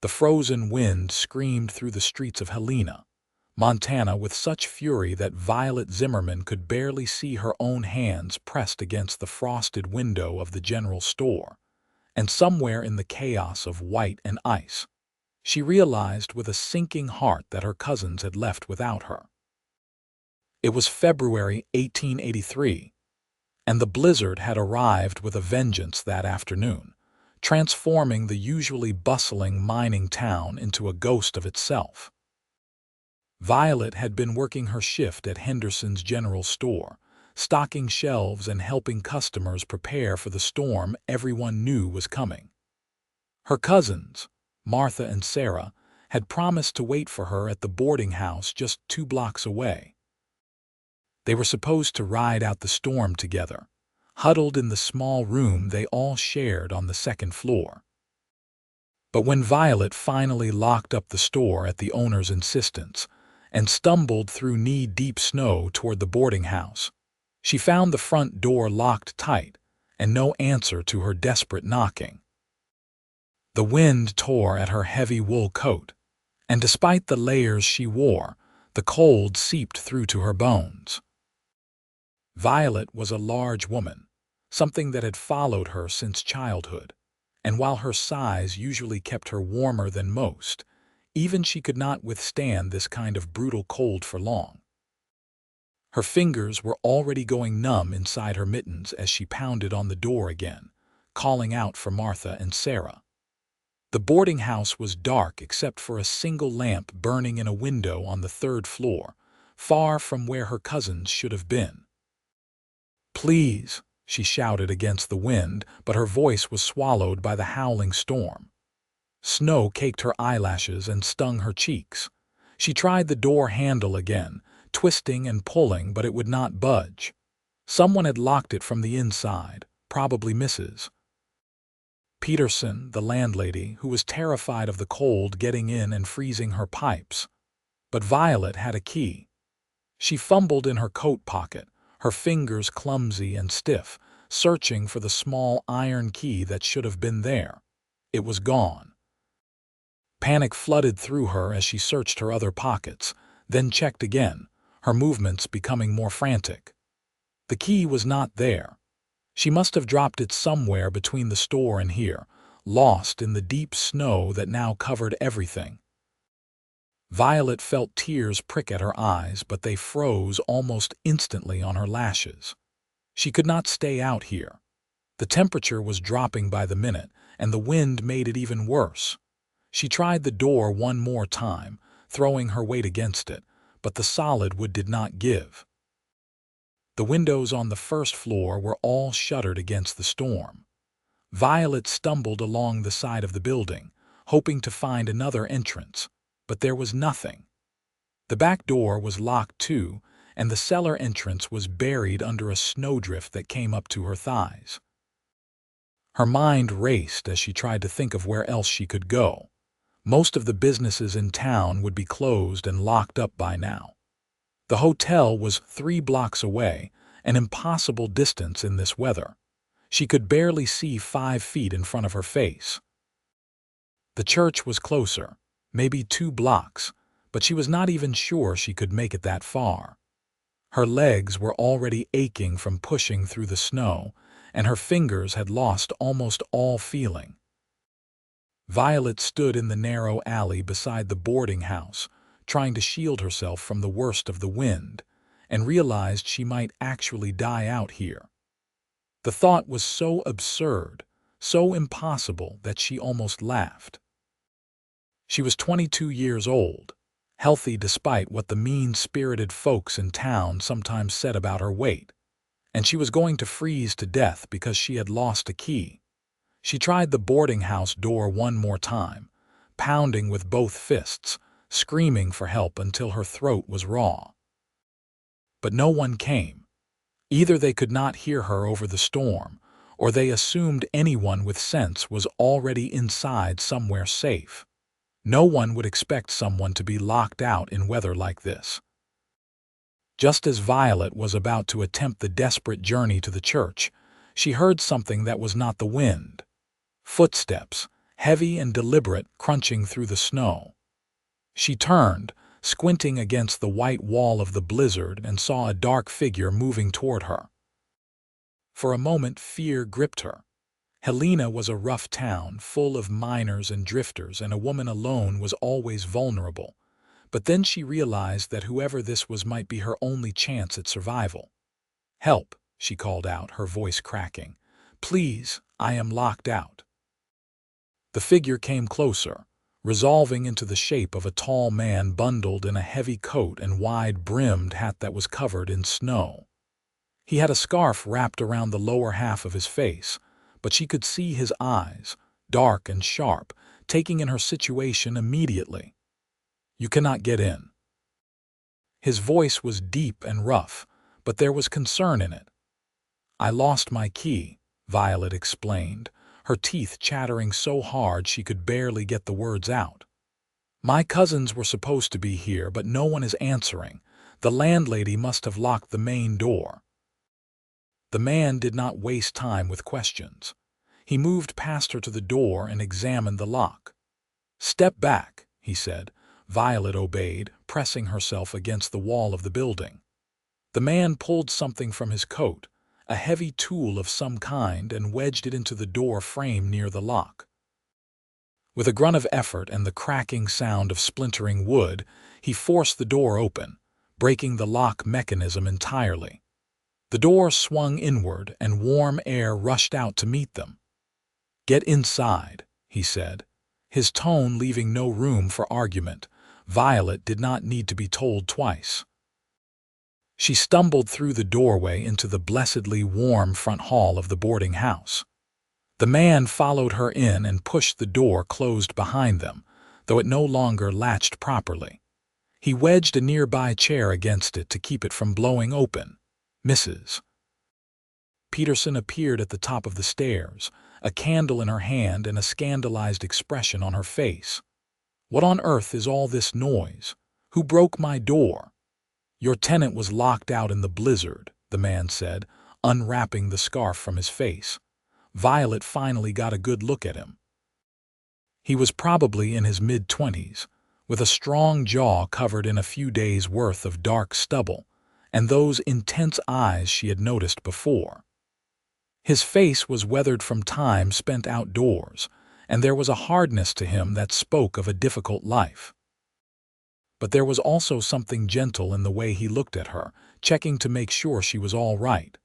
The frozen wind screamed through the streets of Helena, Montana, with such fury that Violet Zimmerman could barely see her own hands pressed against the frosted window of the general store. And somewhere in the chaos of white and ice, she realized with a sinking heart that her cousins had left without her. It was February 1883, and the blizzard had arrived with a vengeance that afternoon, transforming the usually bustling mining town into a ghost of itself. Violet had been working her shift at Henderson's general store, stocking shelves and helping customers prepare for the storm everyone knew was coming. Her cousins, Martha and Sarah, had promised to wait for her at the boarding house just 2 blocks away. They were supposed to ride out the storm together, huddled in the small room they all shared on the second floor. But when Violet finally locked up the store at the owner's insistence and stumbled through knee-deep snow toward the boarding house, she found the front door locked tight and no answer to her desperate knocking. The wind tore at her heavy wool coat, and despite the layers she wore, the cold seeped through to her bones. Violet was a large woman, something that had followed her since childhood, and while her size usually kept her warmer than most, even she could not withstand this kind of brutal cold for long. Her fingers were already going numb inside her mittens as she pounded on the door again, calling out for Martha and Sarah. The boarding house was dark except for a single lamp burning in a window on the 3rd floor, far from where her cousins should have been. "Please," she shouted against the wind, but her voice was swallowed by the howling storm. Snow caked her eyelashes and stung her cheeks. She tried the door handle again, twisting and pulling, but it would not budge. Someone had locked it from the inside, probably Mrs. Peterson, the landlady, who was terrified of the cold getting in and freezing her pipes. But Violet had a key. She fumbled in her coat pocket, her fingers clumsy and stiff, searching for the small iron key that should have been there. It was gone. Panic flooded through her as she searched her other pockets, then checked again, her movements becoming more frantic. The key was not there. She must have dropped it somewhere between the store and here, lost in the deep snow that now covered everything. Violet felt tears prick at her eyes, but they froze almost instantly on her lashes. She could not stay out here. The temperature was dropping by the minute, and the wind made it even worse. She tried the door one more time, throwing her weight against it, but the solid wood did not give. The windows on the 1st floor were all shuttered against the storm. Violet stumbled along the side of the building, hoping to find another entrance, but there was nothing. The back door was locked too, and the cellar entrance was buried under a snowdrift that came up to her thighs. Her mind raced as she tried to think of where else she could go. Most of the businesses in town would be closed and locked up by now. The hotel was 3 blocks away, an impossible distance in this weather. She could barely see 5 feet in front of her face. The church was closer, maybe 2 blocks, but she was not even sure she could make it that far. Her legs were already aching from pushing through the snow, and her fingers had lost almost all feeling. Violet stood in the narrow alley beside the boarding house, trying to shield herself from the worst of the wind, and realized she might actually die out here. The thought was so absurd, so impossible that she almost laughed. She was 22 years old, healthy despite what the mean-spirited folks in town sometimes said about her weight, and she was going to freeze to death because she had lost a key. She tried the boarding house door one more time, pounding with both fists, screaming for help until her throat was raw. But no one came. Either they could not hear her over the storm, or they assumed anyone with sense was already inside somewhere safe. No one would expect someone to be locked out in weather like this. Just as Violet was about to attempt the desperate journey to the church, she heard something that was not the wind. Footsteps, heavy and deliberate, crunching through the snow. She turned, squinting against the white wall of the blizzard, and saw a dark figure moving toward her. For a moment, fear gripped her. Helena was a rough town, full of miners and drifters, and a woman alone was always vulnerable. But then she realized that whoever this was might be her only chance at survival. "Help," she called out, her voice cracking. "Please, I am locked out." The figure came closer, resolving into the shape of a tall man bundled in a heavy coat and wide-brimmed hat that was covered in snow. He had a scarf wrapped around the lower half of his face, but she could see his eyes, dark and sharp, taking in her situation immediately. "You cannot get in." His voice was deep and rough, but there was concern in it. "I lost my key," Violet explained, her teeth chattering so hard she could barely get the words out. "My cousins were supposed to be here, but no one is answering. The landlady must have locked the main door." The man did not waste time with questions. He moved past her to the door and examined the lock. "Step back," he said. Violet obeyed, pressing herself against the wall of the building. The man pulled something from his coat, a heavy tool of some kind, and wedged it into the door frame near the lock. With a grunt of effort and the cracking sound of splintering wood, he forced the door open, breaking the lock mechanism entirely. The door swung inward, and warm air rushed out to meet them. "Get inside," he said, his tone leaving no room for argument. Violet did not need to be told twice. She stumbled through the doorway into the blessedly warm front hall of the boarding house. The man followed her in and pushed the door closed behind them, though it no longer latched properly. He wedged a nearby chair against it to keep it from blowing open. "Mrs. Peterson appeared at the top of the stairs, a candle in her hand and a scandalized expression on her face. "What on earth is all this noise? Who broke my door?" "Your tenant was locked out in the blizzard," the man said, unwrapping the scarf from his face. Violet finally got a good look at him. He was probably in his mid-20s, with a strong jaw covered in a few days' worth of dark stubble, and those intense eyes she had noticed before. His face was weathered from time spent outdoors, and there was a hardness to him that spoke of a difficult life. But there was also something gentle in the way he looked at her, checking to make sure she was all right.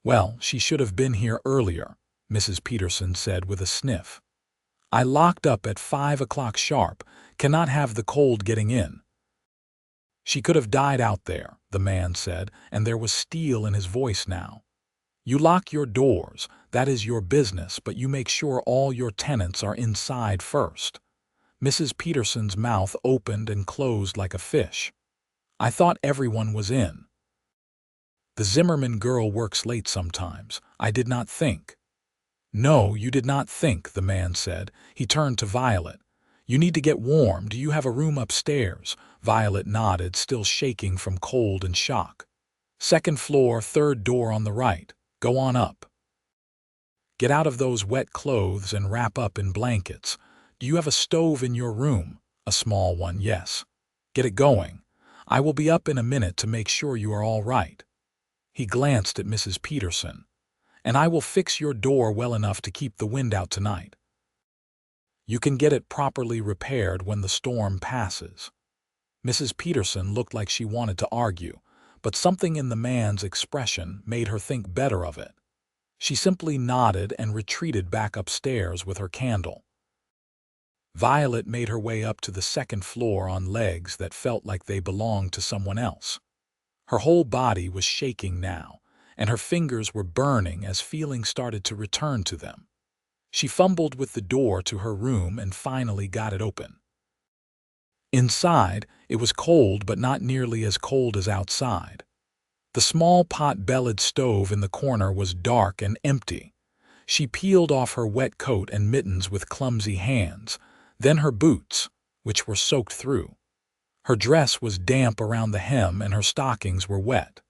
"Well, she should have been here earlier," Mrs. Peterson said with a sniff. "I locked up at 5 o'clock sharp, cannot have the cold getting in." "She could have died out there," the man said, and there was steel in his voice now. "You lock your doors, that is your business, but you make sure all your tenants are inside first." Mrs. Peterson's mouth opened and closed like a fish. "I thought everyone was in." "The Zimmerman girl works late sometimes. I did not think." "No, you did not think," the man said. He turned to Violet. "You need to get warm. Do you have a room upstairs?" Violet nodded, still shaking from cold and shock. "Second floor, third door on the right. Go on up. Get out of those wet clothes and wrap up in blankets. Do you have a stove in your room?" "A small one, yes." "Get it going. I will be up in a minute to make sure you are all right." He glanced at Mrs. Peterson. "And I will fix your door well enough to keep the wind out tonight. You can get it properly repaired when the storm passes." Mrs. Peterson looked like she wanted to argue, but something in the man's expression made her think better of it. She simply nodded and retreated back upstairs with her candle. Violet made her way up to the second floor on legs that felt like they belonged to someone else. Her whole body was shaking now, and her fingers were burning as feeling started to return to them. She fumbled with the door to her room and finally got it open. Inside, it was cold, but not nearly as cold as outside. The small pot-bellied stove in the corner was dark and empty. She peeled off her wet coat and mittens with clumsy hands, then her boots, which were soaked through. Her dress was damp around the hem and her stockings were wet.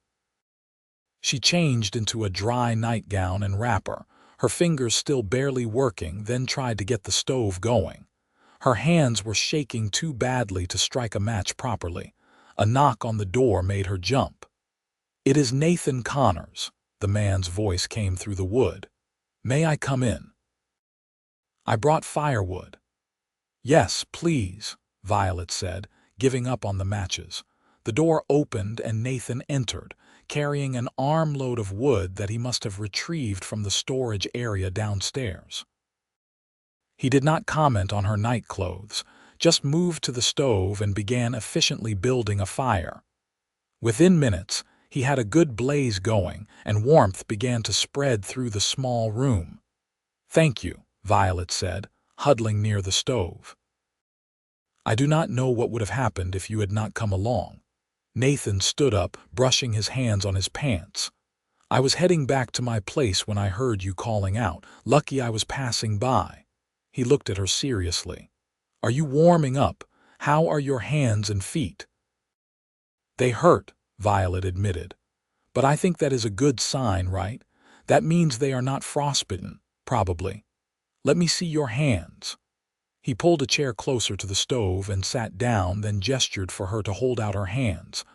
She changed into a dry nightgown and wrapper, Her fingers still barely working, then tried to get the stove going. Her hands were shaking too badly to strike a match properly. A knock on the door made her jump. "It is Nathan Connors," the man's voice came through the wood. "May I come in?" "I brought firewood." "Yes, please," Violet said, giving up on the matches. The door opened and Nathan entered, carrying an armload of wood that he must have retrieved from the storage area downstairs. He did not comment on her night clothes, just moved to the stove and began efficiently building a fire. Within minutes, he had a good blaze going, and warmth began to spread through the small room. "Thank you," Violet said, huddling near the stove. "I do not know what would have happened if you had not come along." Nathan stood up, brushing his hands on his pants. "I was heading back to my place when I heard you calling out. Lucky I was passing by." He looked at her seriously. "Are you warming up? How are your hands and feet?" "They hurt," Violet admitted. "But I think that is a good sign, right? That means they are not frostbitten, probably. Let me see your hands." He pulled a chair closer to the stove and sat down, then gestured for her to hold out her hands.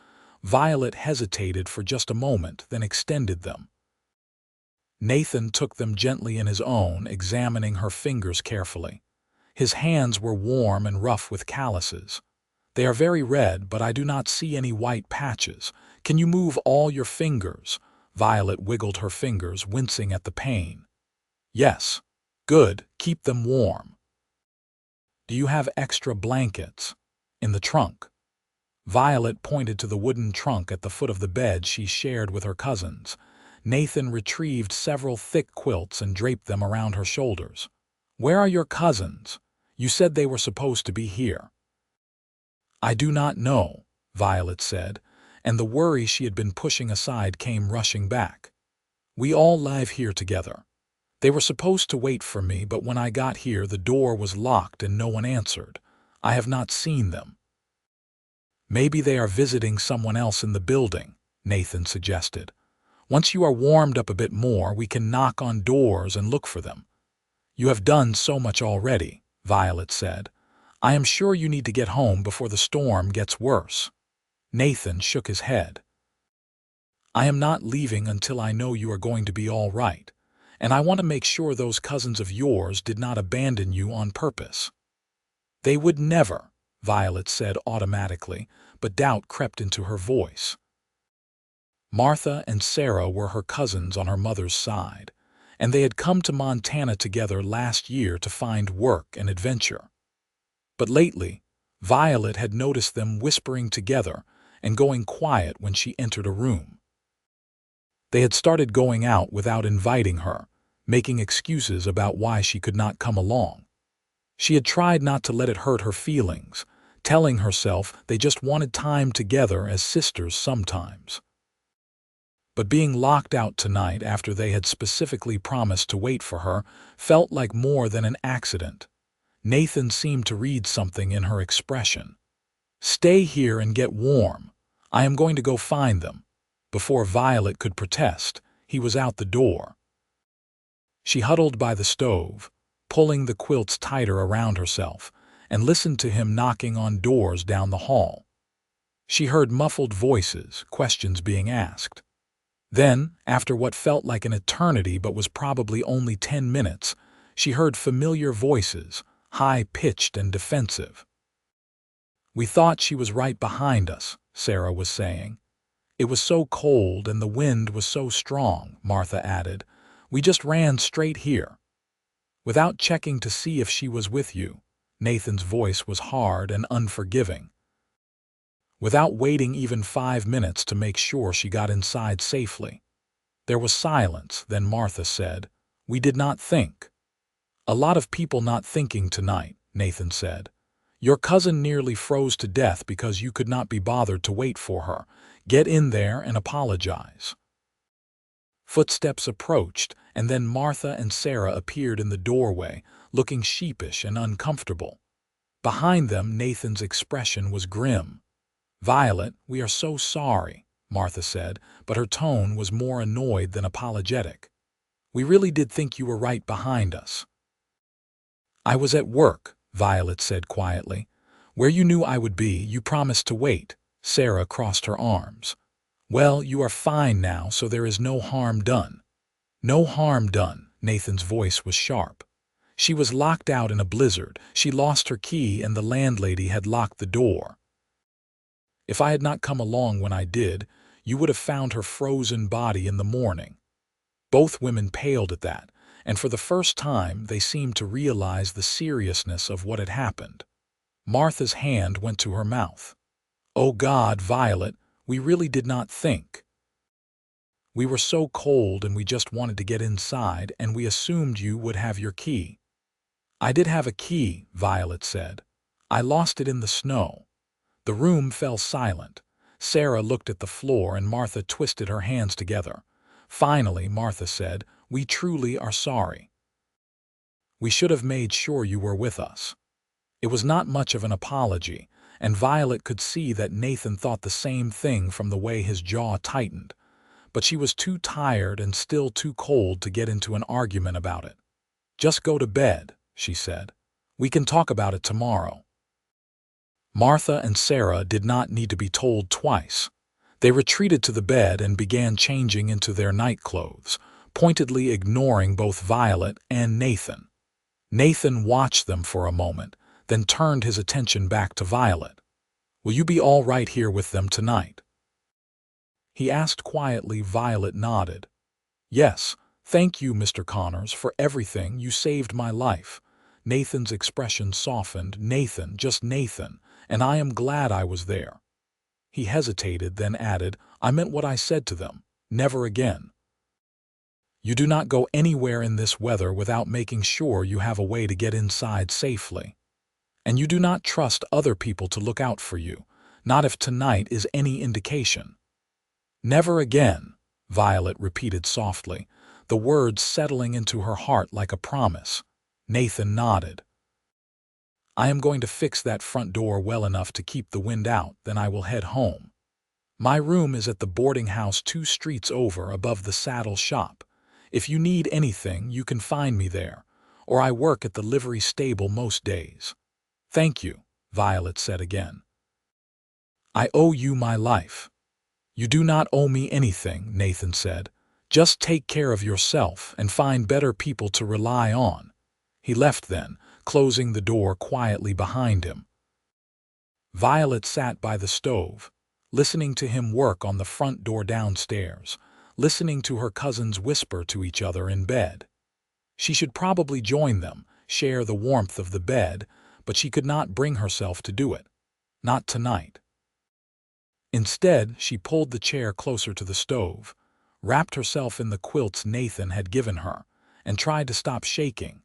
Violet hesitated for just a moment, then extended them. Nathan took them gently in his own, examining her fingers carefully. His hands were warm and rough with calluses. "They are very red, but I do not see any white patches. Can you move all your fingers?" Violet wiggled her fingers, wincing at the pain. "Yes." "Good, keep them warm." "Do you have extra blankets?" "In the trunk." Violet pointed to the wooden trunk at the foot of the bed she shared with her cousins. Nathan retrieved several thick quilts and draped them around her shoulders. "Where are your cousins? You said they were supposed to be here." "I do not know," Violet said, and the worry she had been pushing aside came rushing back. "We all live here together. They were supposed to wait for me, but when I got here the door was locked and no one answered. I have not seen them." "Maybe they are visiting someone else in the building," Nathan suggested. "Once you are warmed up a bit more, we can knock on doors and look for them." "You have done so much already," Violet said. "I am sure you need to get home before the storm gets worse." Nathan shook his head. "I am not leaving until I know you are going to be all right, and I want to make sure those cousins of yours did not abandon you on purpose." "They would never," Violet said automatically, but doubt crept into her voice. Martha and Sarah were her cousins on her mother's side, and they had come to Montana together last year to find work and adventure. But lately, Violet had noticed them whispering together and going quiet when she entered a room. They had started going out without inviting her, making excuses about why she could not come along. She had tried not to let it hurt her feelings, telling herself they just wanted time together as sisters sometimes. But being locked out tonight after they had specifically promised to wait for her felt like more than an accident. Nathan seemed to read something in her expression. "Stay here and get warm. I am going to go find them." Before Violet could protest, he was out the door. She huddled by the stove, pulling the quilts tighter around herself, and listened to him knocking on doors down the hall. She heard muffled voices, questions being asked. Then, after what felt like an eternity but was probably only 10 minutes, she heard familiar voices, high-pitched and defensive. "We thought she was right behind us," Sarah was saying. "It was so cold and the wind was so strong," Martha added. "We just ran straight here." "Without checking to see if she was with you." Nathan's voice was hard and unforgiving. "Without waiting even 5 minutes to make sure she got inside safely." There was silence, then Martha said, "We did not think." "A lot of people not thinking tonight," Nathan said. "Your cousin nearly froze to death because you could not be bothered to wait for her. Get in there and apologize." Footsteps approached, and then Martha and Sarah appeared in the doorway, looking sheepish and uncomfortable. Behind them, Nathan's expression was grim. "Violet, we are so sorry," Martha said, but her tone was more annoyed than apologetic. We really did think you were right behind us." "I was at work," Violet said quietly. "Where you knew I would be, you promised to wait." Sarah crossed her arms. "Well, you are fine now, so there is no harm done." "No harm done," Nathan's voice was sharp. "She was locked out in a blizzard. She lost her key and the landlady had locked the door. If I had not come along when I did, you would have found her frozen body in the morning." Both women paled at that, and for the first time they seemed to realize the seriousness of what had happened. Martha's hand went to her mouth. "Oh God, Violet, we really did not think. We were so cold and we just wanted to get inside and we assumed you would have your key." "I did have a key," Violet said. "I lost it in the snow." The room fell silent. Sarah looked at the floor and Martha twisted her hands together. Finally, Martha said, "We truly are sorry. We should have made sure you were with us." It was not much of an apology, and Violet could see that Nathan thought the same thing from the way his jaw tightened. But she was too tired and still too cold to get into an argument about it. "Just go to bed," she said. "We can talk about it tomorrow." Martha and Sarah did not need to be told twice. They retreated to the bed and began changing into their night clothes, pointedly ignoring both Violet and Nathan. Nathan watched them for a moment, then turned his attention back to Violet. "Will you be all right here with them tonight?" he asked quietly. Violet nodded. "Yes, thank you, Mr. Connors, for everything. You saved my life." Nathan's expression softened. "Nathan, just Nathan, and I am glad I was there." He hesitated, then added, "I meant what I said to them. Never again. You do not go anywhere in this weather without making sure you have a way to get inside safely. And you do not trust other people to look out for you, not if tonight is any indication." "Never again," Violet repeated softly, the words settling into her heart like a promise. Nathan nodded. "I am going to fix that front door well enough to keep the wind out, then I will head home. My room is at the boarding house 2 streets over above the saddle shop. If you need anything, you can find me there, or I work at the livery stable most days." "Thank you," Violet said again. "I owe you my life." "You do not owe me anything," Nathan said. "Just take care of yourself and find better people to rely on." He left then, closing the door quietly behind him. Violet sat by the stove, listening to him work on the front door downstairs, listening to her cousins whisper to each other in bed. She should probably join them, share the warmth of the bed, but she could not bring herself to do it. Not tonight. Instead, she pulled the chair closer to the stove, wrapped herself in the quilts Nathan had given her, and tried to stop shaking.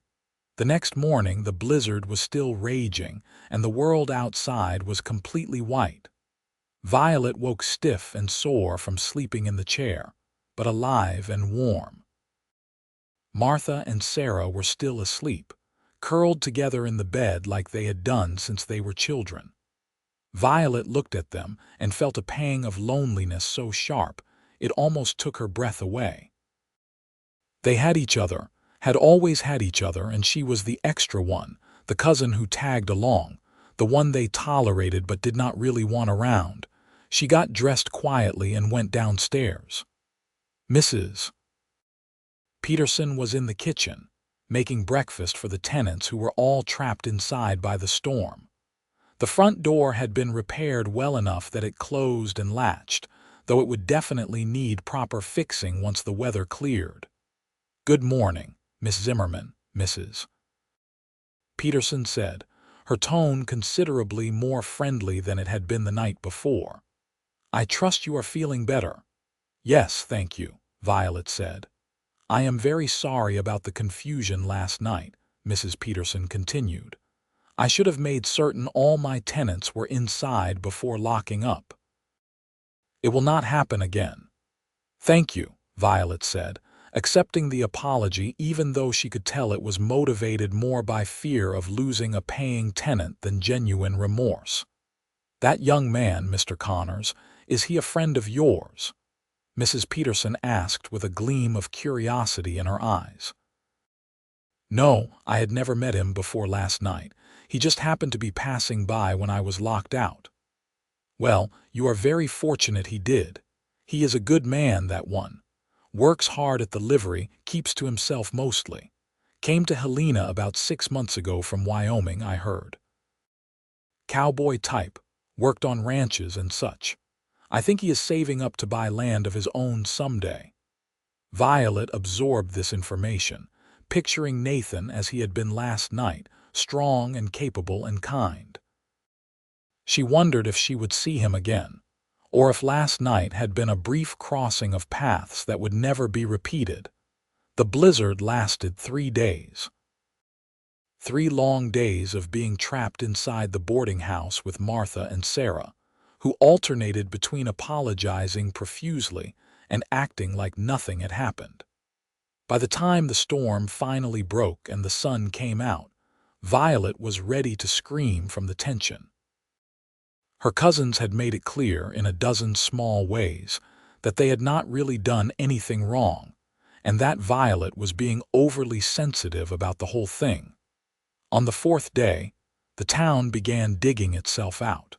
The next morning the blizzard was still raging, and the world outside was completely white. Violet woke stiff and sore from sleeping in the chair, but alive and warm. Martha and Sarah were still asleep, curled together in the bed like they had done since they were children. Violet looked at them and felt a pang of loneliness so sharp it almost took her breath away. They had each other, had always had each other, and she was the extra one, the cousin who tagged along, the one they tolerated but did not really want around. She got dressed quietly and went downstairs. Mrs. Peterson was in the kitchen, making breakfast for the tenants who were all trapped inside by the storm. The front door had been repaired well enough that it closed and latched, though it would definitely need proper fixing once the weather cleared. "Good morning, Miss Zimmerman," Mrs. Peterson said, her tone considerably more friendly than it had been the night before. "I trust you are feeling better." "Yes, thank you," Violet said. "I am very sorry about the confusion last night," Mrs. Peterson continued. "I should have made certain all my tenants were inside before locking up. It will not happen again." "Thank you," Violet said, accepting the apology even though she could tell it was motivated more by fear of losing a paying tenant than genuine remorse. "That young man, Mr. Connors, is he a friend of yours?" Mrs. Peterson asked with a gleam of curiosity in her eyes. No, I had never met him before last night. He just happened to be passing by when I was locked out. Well, you are very fortunate he did. He is a good man, that one. Works hard at the livery, keeps to himself mostly. Came to Helena about 6 months ago from Wyoming, I heard. Cowboy type, worked on ranches and such. I think he is saving up to buy land of his own someday. Violet absorbed this information, picturing Nathan as he had been last night, strong and capable and kind. She wondered if she would see him again, or if last night had been a brief crossing of paths that would never be repeated. The blizzard lasted 3 days. 3 long days of being trapped inside the boarding house with Martha and Sarah, who alternated between apologizing profusely and acting like nothing had happened. By the time the storm finally broke and the sun came out, Violet was ready to scream from the tension. Her cousins had made it clear in a dozen small ways that they had not really done anything wrong, and that Violet was being overly sensitive about the whole thing. On the 4th day, the town began digging itself out.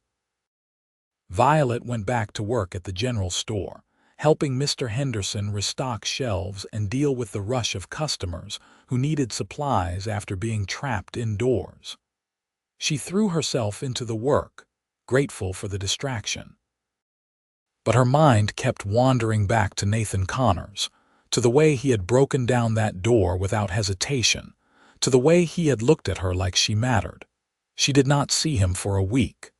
Violet went back to work at the general store, helping Mr. Henderson restock shelves and deal with the rush of customers who needed supplies after being trapped indoors. She threw herself into the work, grateful for the distraction. But her mind kept wandering back to Nathan Connors, to the way he had broken down that door without hesitation, to the way he had looked at her like she mattered. She did not see him for a week.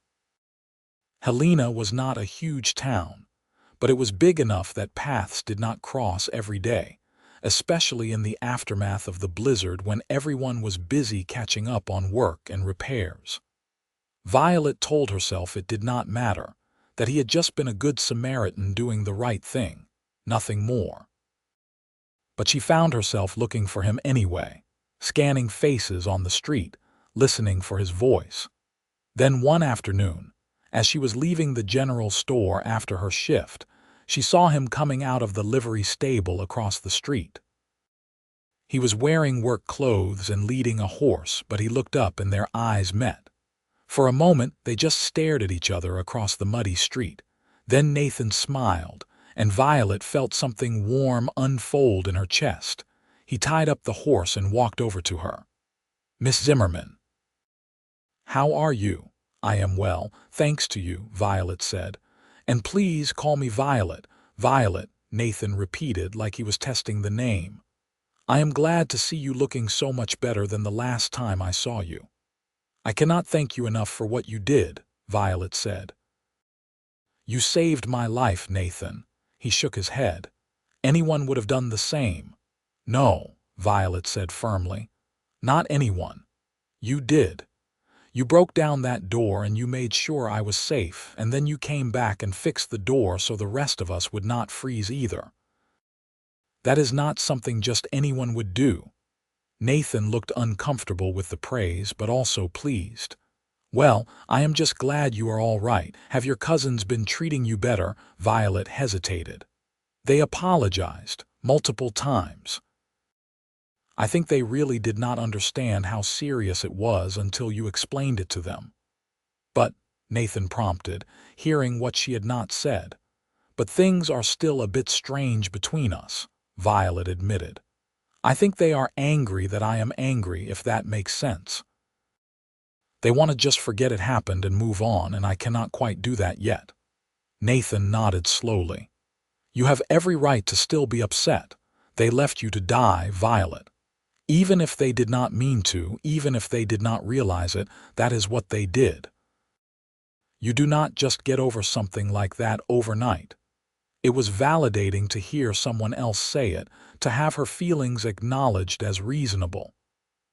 Helena was not a huge town, but it was big enough that paths did not cross every day, especially in the aftermath of the blizzard when everyone was busy catching up on work and repairs. Violet told herself it did not matter, that he had just been a good Samaritan doing the right thing, nothing more. But she found herself looking for him anyway, scanning faces on the street, listening for his voice. Then one afternoon, as she was leaving the general store after her shift, she saw him coming out of the livery stable across the street. He was wearing work clothes and leading a horse, but he looked up and their eyes met. For a moment, they just stared at each other across the muddy street. Then Nathan smiled, and Violet felt something warm unfold in her chest. He tied up the horse and walked over to her. "Miss Zimmerman." "How are you?" "I am well, thanks to you," Violet said. "And please call me Violet." "Violet," Nathan repeated like he was testing the name. "I am glad to see you looking so much better than the last time I saw you." "I cannot thank you enough for what you did," Violet said. "You saved my life, Nathan." He shook his head. "Anyone would have done the same." "No," Violet said firmly. "Not anyone. You did. You broke down that door and you made sure I was safe, and then you came back and fixed the door so the rest of us would not freeze either. That is not something just anyone would do." Nathan looked uncomfortable with the praise, but also pleased. "Well, I am just glad you are all right. Have your cousins been treating you better?" Violet hesitated. "They apologized, multiple times." "I think they really did not understand how serious it was until you explained it to them." "But," Nathan prompted, hearing what she had not said. "But things are still a bit strange between us," Violet admitted. "I think they are angry that I am angry, if that makes sense. They want to just forget it happened and move on, and I cannot quite do that yet." Nathan nodded slowly. "You have every right to still be upset. They left you to die, Violet. Even if they did not mean to, even if they did not realize it, that is what they did. You do not just get over something like that overnight." It was validating to hear someone else say it, to have her feelings acknowledged as reasonable.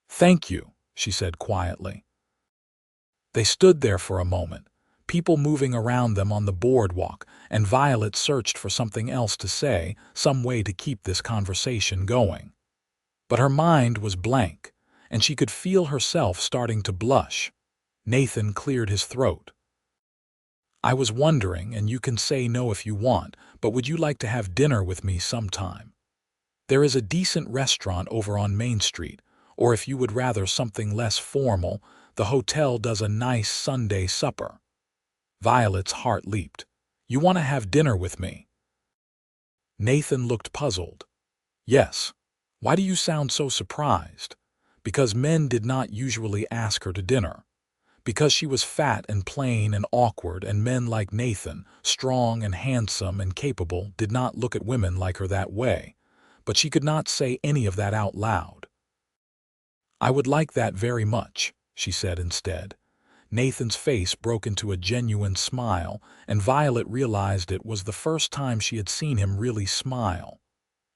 "Thank you," she said quietly. They stood there for a moment, people moving around them on the boardwalk, and Violet searched for something else to say, some way to keep this conversation going. But her mind was blank, and she could feel herself starting to blush. Nathan cleared his throat. I was wondering, and you can say no if you want, but would you like to have dinner with me sometime? There is a decent restaurant over on Main Street, or if you would rather something less formal, the hotel does a nice Sunday supper. Violet's heart leaped. You want to have dinner with me? Nathan looked puzzled. Yes. Why do you sound so surprised? Because men did not usually ask her to dinner. Because she was fat and plain and awkward, and men like Nathan, strong and handsome and capable, did not look at women like her that way. But she could not say any of that out loud. I would like that very much, she said instead. Nathan's face broke into a genuine smile, and Violet realized it was the first time she had seen him really smile.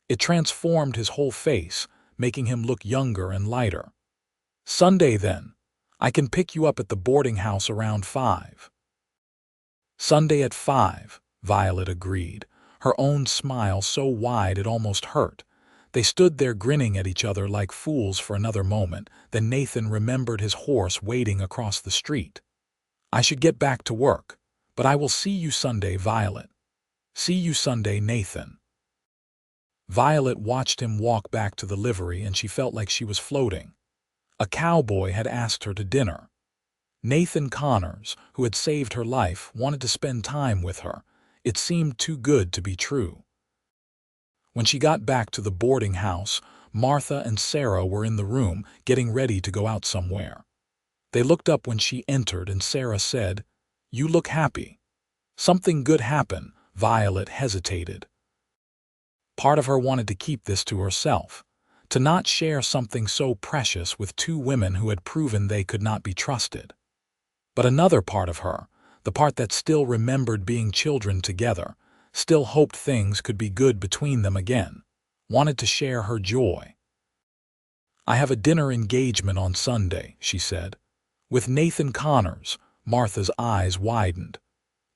It transformed his whole face, making him look younger and lighter. Sunday, then. I can pick you up at the boarding house around 5. Sunday at 5, Violet agreed, her own smile so wide it almost hurt. They stood there grinning at each other like fools for another moment, then Nathan remembered his horse waiting across the street. I should get back to work, but I will see you Sunday, Violet. See you Sunday, Nathan. Violet watched him walk back to the livery, and she felt like she was floating. A cowboy had asked her to dinner. Nathan Connors, who had saved her life, wanted to spend time with her. It seemed too good to be true. When she got back to the boarding house, Martha and Sarah were in the room, getting ready to go out somewhere. They looked up when she entered, and Sarah said, "You look happy." "Something good happened," Violet hesitated. Part of her wanted to keep this to herself, to not share something so precious with two women who had proven they could not be trusted. But another part of her, the part that still remembered being children together, still hoped things could be good between them again, wanted to share her joy. "I have a dinner engagement on Sunday," she said. "With Nathan Connors." Martha's eyes widened.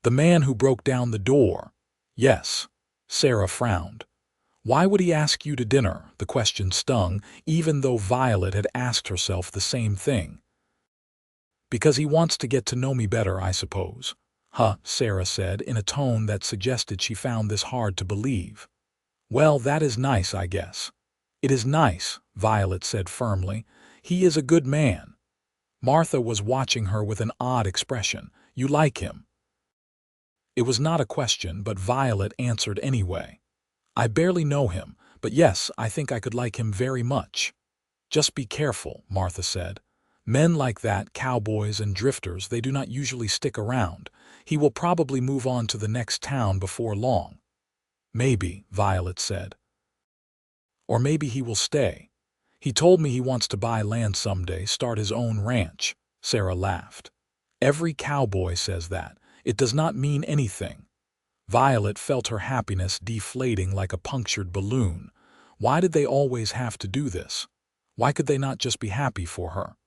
"The man who broke down the door." "Yes." Sarah frowned. Why would he ask you to dinner? The question stung, even though Violet had asked herself the same thing. "Because he wants to get to know me better, I suppose." "Huh," Sarah said, in a tone that suggested she found this hard to believe. "Well, that is nice, I guess." "It is nice," Violet said firmly. "He is a good man." Martha was watching her with an odd expression. "You like him?" It was not a question, but Violet answered anyway. "I barely know him, but yes, I think I could like him very much." "Just be careful," Martha said. "Men like that, cowboys and drifters, they do not usually stick around. He will probably move on to the next town before long." "Maybe," Violet said. "Or maybe he will stay. He told me he wants to buy land someday, start his own ranch." Sarah laughed. "Every cowboy says that. It does not mean anything." Violet felt her happiness deflating like a punctured balloon. Why did they always have to do this? Why could they not just be happy for her?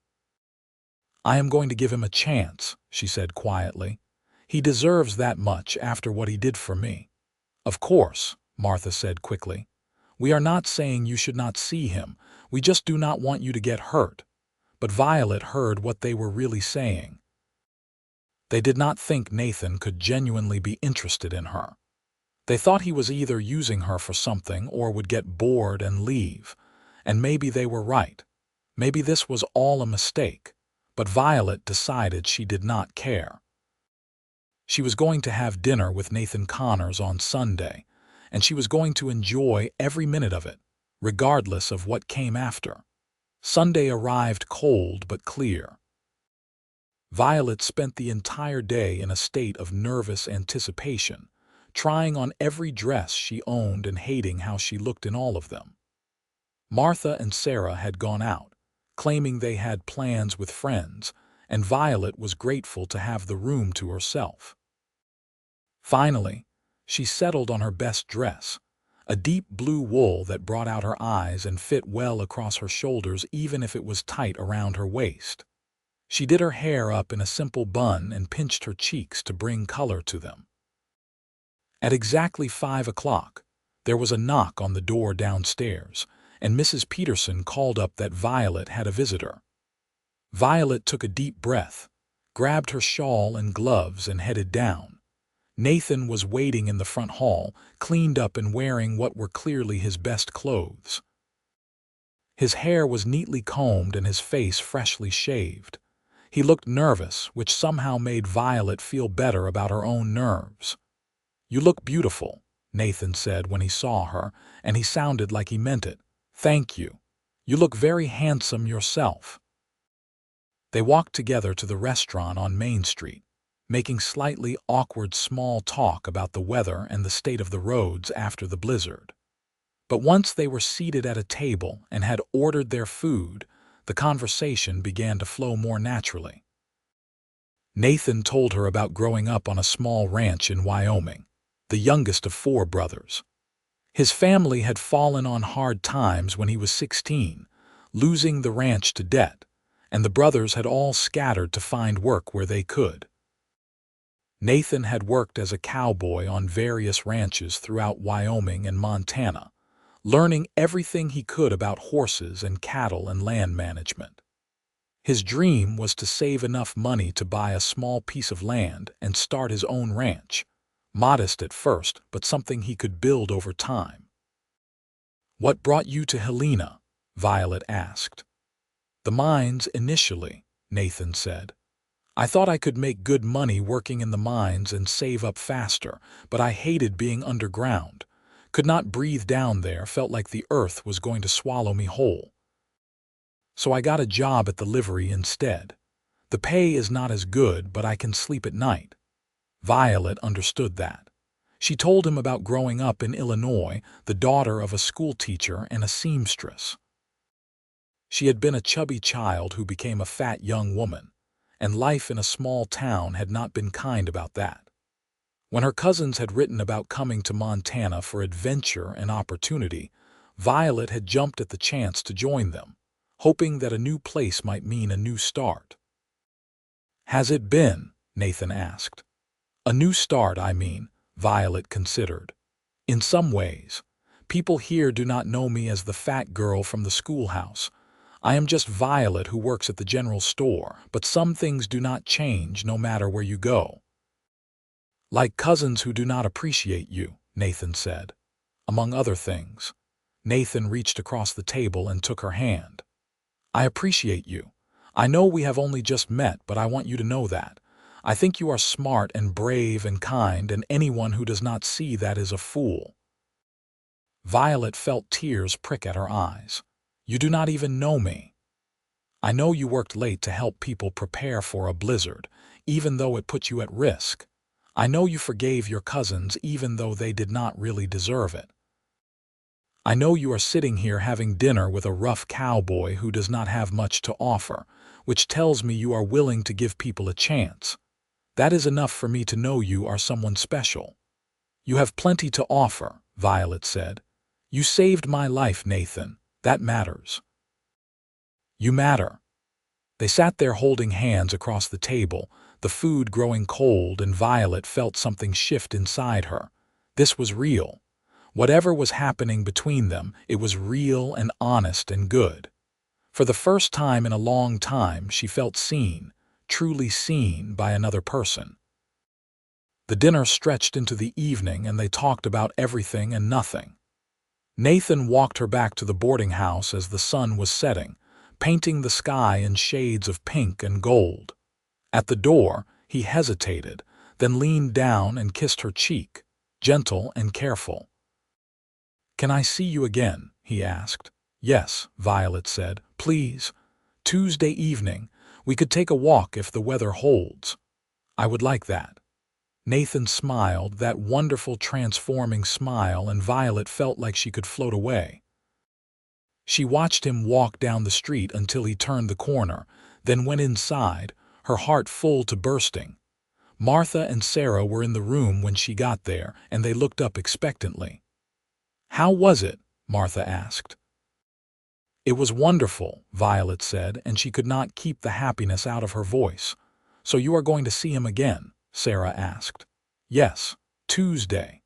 "I am going to give him a chance," she said quietly. "He deserves that much after what he did for me." "Of course," Martha said quickly. "We are not saying you should not see him. We just do not want you to get hurt." But Violet heard what they were really saying. They did not think Nathan could genuinely be interested in her. They thought he was either using her for something or would get bored and leave. And maybe they were right. Maybe this was all a mistake. But Violet decided she did not care. She was going to have dinner with Nathan Connors on Sunday, and she was going to enjoy every minute of it, regardless of what came after. Sunday arrived cold but clear. Violet spent the entire day in a state of nervous anticipation, trying on every dress she owned and hating how she looked in all of them. Martha and Sarah had gone out, claiming they had plans with friends, and Violet was grateful to have the room to herself. Finally, she settled on her best dress, a deep blue wool that brought out her eyes and fit well across her shoulders even if it was tight around her waist. She did her hair up in a simple bun and pinched her cheeks to bring color to them. At exactly 5 o'clock, there was a knock on the door downstairs, and Mrs. Peterson called up that Violet had a visitor. Violet took a deep breath, grabbed her shawl and gloves and headed down. Nathan was waiting in the front hall, cleaned up and wearing what were clearly his best clothes. His hair was neatly combed and his face freshly shaved. He looked nervous, which somehow made Violet feel better about her own nerves. "You look beautiful," Nathan said when he saw her, and he sounded like he meant it. "Thank you. You look very handsome yourself." They walked together to the restaurant on Main Street, making slightly awkward small talk about the weather and the state of the roads after the blizzard. But once they were seated at a table and had ordered their food, the conversation began to flow more naturally. Nathan told her about growing up on a small ranch in Wyoming, the youngest of 4 brothers. His family had fallen on hard times when he was 16, losing the ranch to debt, and the brothers had all scattered to find work where they could. Nathan had worked as a cowboy on various ranches throughout Wyoming and Montana, learning everything he could about horses and cattle and land management. His dream was to save enough money to buy a small piece of land and start his own ranch, modest at first, but something he could build over time. "What brought you to Helena?" Violet asked. "The mines initially," Nathan said. "I thought I could make good money working in the mines and save up faster, but I hated being underground. Could not breathe down there, felt like the earth was going to swallow me whole. So I got a job at the livery instead. The pay is not as good, but I can sleep at night." Violet understood that. She told him about growing up in Illinois, the daughter of a school teacher and a seamstress. She had been a chubby child who became a fat young woman, and life in a small town had not been kind about that. When her cousins had written about coming to Montana for adventure and opportunity, Violet had jumped at the chance to join them, hoping that a new place might mean a new start. "Has it been?" Nathan asked. "A new start, I mean," Violet considered. "In some ways. People here do not know me as the fat girl from the schoolhouse. I am just Violet who works at the general store, but some things do not change no matter where you go." "Like cousins who do not appreciate you," Nathan said. "Among other things." Nathan reached across the table and took her hand. "I appreciate you. I know we have only just met, but I want you to know that. I think you are smart and brave and kind, and anyone who does not see that is a fool." Violet felt tears prick at her eyes. "You do not even know me. I know you worked late to help people prepare for a blizzard, even though it put you at risk. I know you forgave your cousins even though they did not really deserve it. I know you are sitting here having dinner with a rough cowboy who does not have much to offer, which tells me you are willing to give people a chance. That is enough for me to know you are someone special." "You have plenty to offer," Violet said. "You saved my life, Nathan. That matters." "You matter." They sat there holding hands across the table, the food growing cold, and Violet felt something shift inside her. This was real. Whatever was happening between them, it was real and honest and good. For the first time in a long time, she felt seen, truly seen by another person. The dinner stretched into the evening and they talked about everything and nothing. Nathan walked her back to the boarding house as the sun was setting, painting the sky in shades of pink and gold. At the door, he hesitated, then leaned down and kissed her cheek, gentle and careful. "Can I see you again?" he asked. "Yes," Violet said. "Please. Tuesday evening. We could take a walk if the weather holds." "I would like that." Nathan smiled, that wonderful transforming smile, and Violet felt like she could float away. She watched him walk down the street until he turned the corner, then went inside, her heart full to bursting. Martha and Sarah were in the room when she got there, and they looked up expectantly. "How was it?" Martha asked. "It was wonderful," Violet said, and she could not keep the happiness out of her voice. "So you are going to see him again?" Sarah asked. "Yes, Tuesday."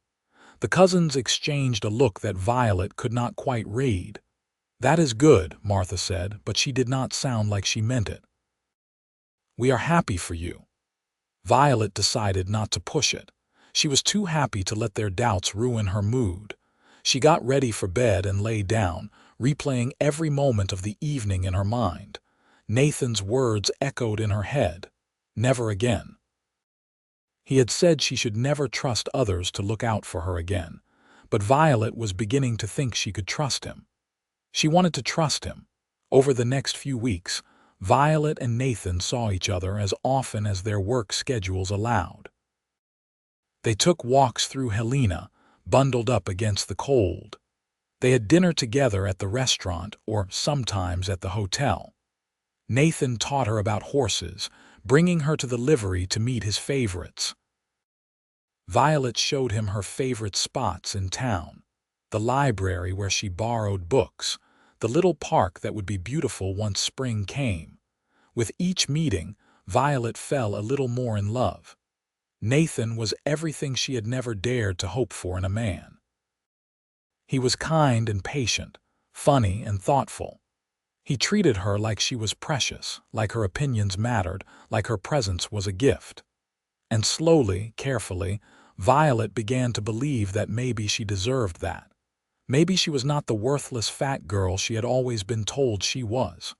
The cousins exchanged a look that Violet could not quite read. "That is good," Martha said, but she did not sound like she meant it. We are happy for you." Violet decided not to push it. She was too happy to let their doubts ruin her mood. She got ready for bed and lay down, replaying every moment of the evening in her mind. Nathan's words echoed in her head. Never again. He had said she should never trust others to look out for her again, but Violet was beginning to think she could trust him. She wanted to trust him. Over the next few weeks, Violet and Nathan saw each other as often as their work schedules allowed. They took walks through Helena, bundled up against the cold. They had dinner together at the restaurant or sometimes at the hotel. Nathan taught her about horses, bringing her to the livery to meet his favorites. Violet showed him her favorite spots in town, the library where she borrowed books, the little park that would be beautiful once spring came. With each meeting, Violet fell a little more in love. Nathan was everything she had never dared to hope for in a man. He was kind and patient, funny and thoughtful. He treated her like she was precious, like her opinions mattered, like her presence was a gift. And slowly, carefully, Violet began to believe that maybe she deserved that. Maybe she was not the worthless fat girl she had always been told she was.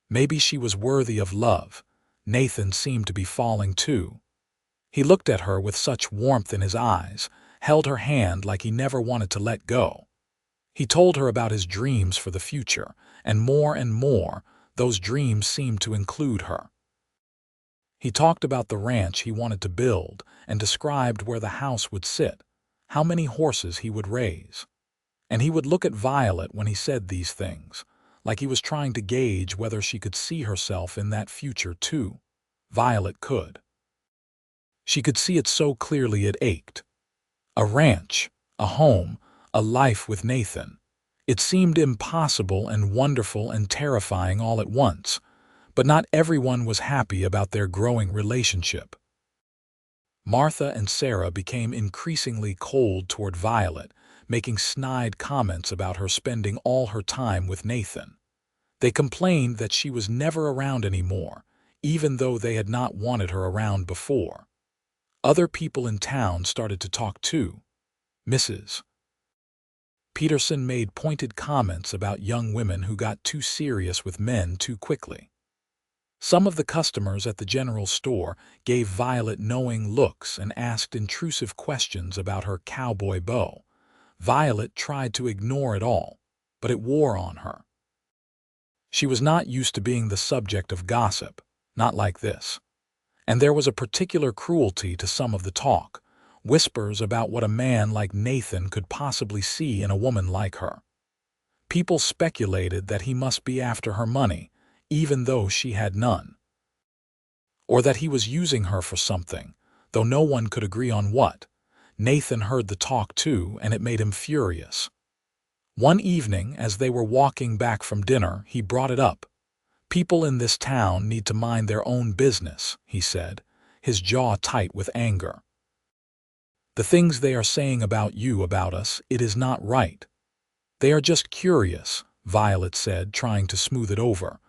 Maybe she was worthy of love. Nathan seemed to be falling too. He looked at her with such warmth in his eyes, held her hand like he never wanted to let go. He told her about his dreams for the future, and more, those dreams seemed to include her. He talked about the ranch he wanted to build and described where the house would sit, how many horses he would raise. And he would look at Violet when he said these things, like he was trying to gauge whether she could see herself in that future too. Violet could. She could see it so clearly it ached. A ranch, a home, a life with Nathan. It seemed impossible and wonderful and terrifying all at once, but not everyone was happy about their growing relationship. Martha and Sarah became increasingly cold toward Violet, making snide comments about her spending all her time with Nathan. They complained that she was never around anymore, even though they had not wanted her around before. Other people in town started to talk too. Mrs. Peterson made pointed comments about young women who got too serious with men too quickly. Some of the customers at the general store gave Violet knowing looks and asked intrusive questions about her cowboy beau. Violet tried to ignore it all, but it wore on her. She was not used to being the subject of gossip, not like this. And there was a particular cruelty to some of the talk, whispers about what a man like Nathan could possibly see in a woman like her. People speculated that he must be after her money, even though she had none. Or that he was using her for something, though no one could agree on what. Nathan heard the talk too, and it made him furious. One evening, as they were walking back from dinner, he brought it up. "People in this town need to mind their own business," he said, his jaw tight with anger. "The things they are saying about you, about us, it is not right." "They are just curious," Violet said, trying to smooth it over.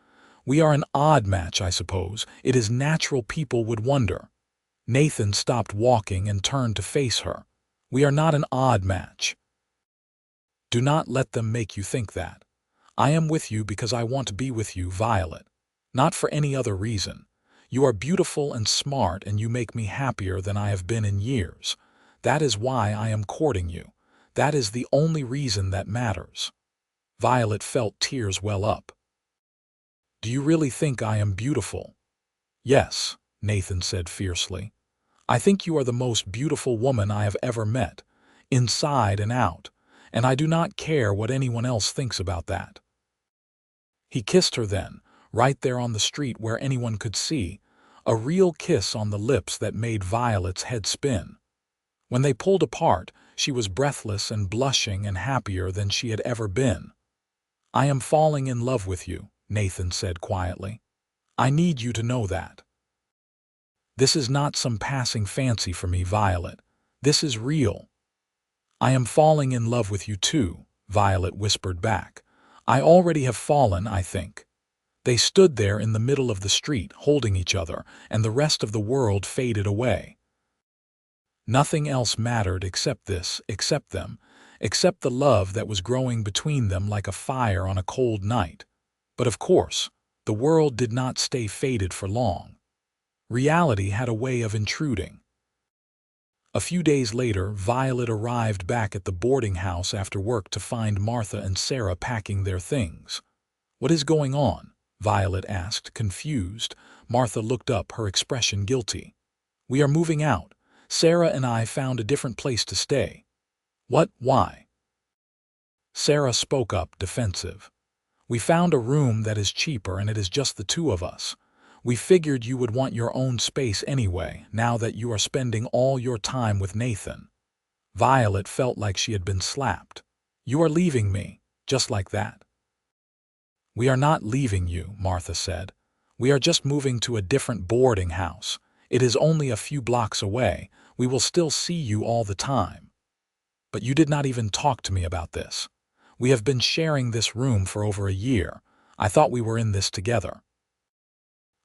"We are an odd match, I suppose. It is natural people would wonder." Nathan stopped walking and turned to face her. "We are not an odd match. Do not let them make you think that. I am with you because I want to be with you, Violet. Not for any other reason. You are beautiful and smart, and you make me happier than I have been in years. That is why I am courting you. That is the only reason that matters." Violet felt tears well up. "Do you really think I am beautiful?" "Yes," Nathan said fiercely. "I think you are the most beautiful woman I have ever met, inside and out, and I do not care what anyone else thinks about that." He kissed her then, right there on the street where anyone could see, a real kiss on the lips that made Violet's head spin. When they pulled apart, she was breathless and blushing and happier than she had ever been. "I am falling in love with you," Nathan said quietly. "I need you to know that. This is not some passing fancy for me, Violet. This is real." "I am falling in love with you too," Violet whispered back. "I already have fallen, I think." They stood there in the middle of the street, holding each other, and the rest of the world faded away. Nothing else mattered except this, except them, except the love that was growing between them like a fire on a cold night. But of course, the world did not stay faded for long. Reality had a way of intruding. A few days later, Violet arrived back at the boarding house after work to find Martha and Sarah packing their things. "What is going on?" Violet asked, confused. Martha looked up, her expression guilty. "We are moving out. Sarah and I found a different place to stay." "What? Why?" Sarah spoke up, defensive. "We found a room that is cheaper and it is just the two of us. We figured you would want your own space anyway, now that you are spending all your time with Nathan." Violet felt like she had been slapped. "You are leaving me, just like that?" "We are not leaving you," Martha said. "We are just moving to a different boarding house. It is only a few blocks away. We will still see you all the time." "But you did not even talk to me about this. We have been sharing this room for over a year. I thought we were in this together."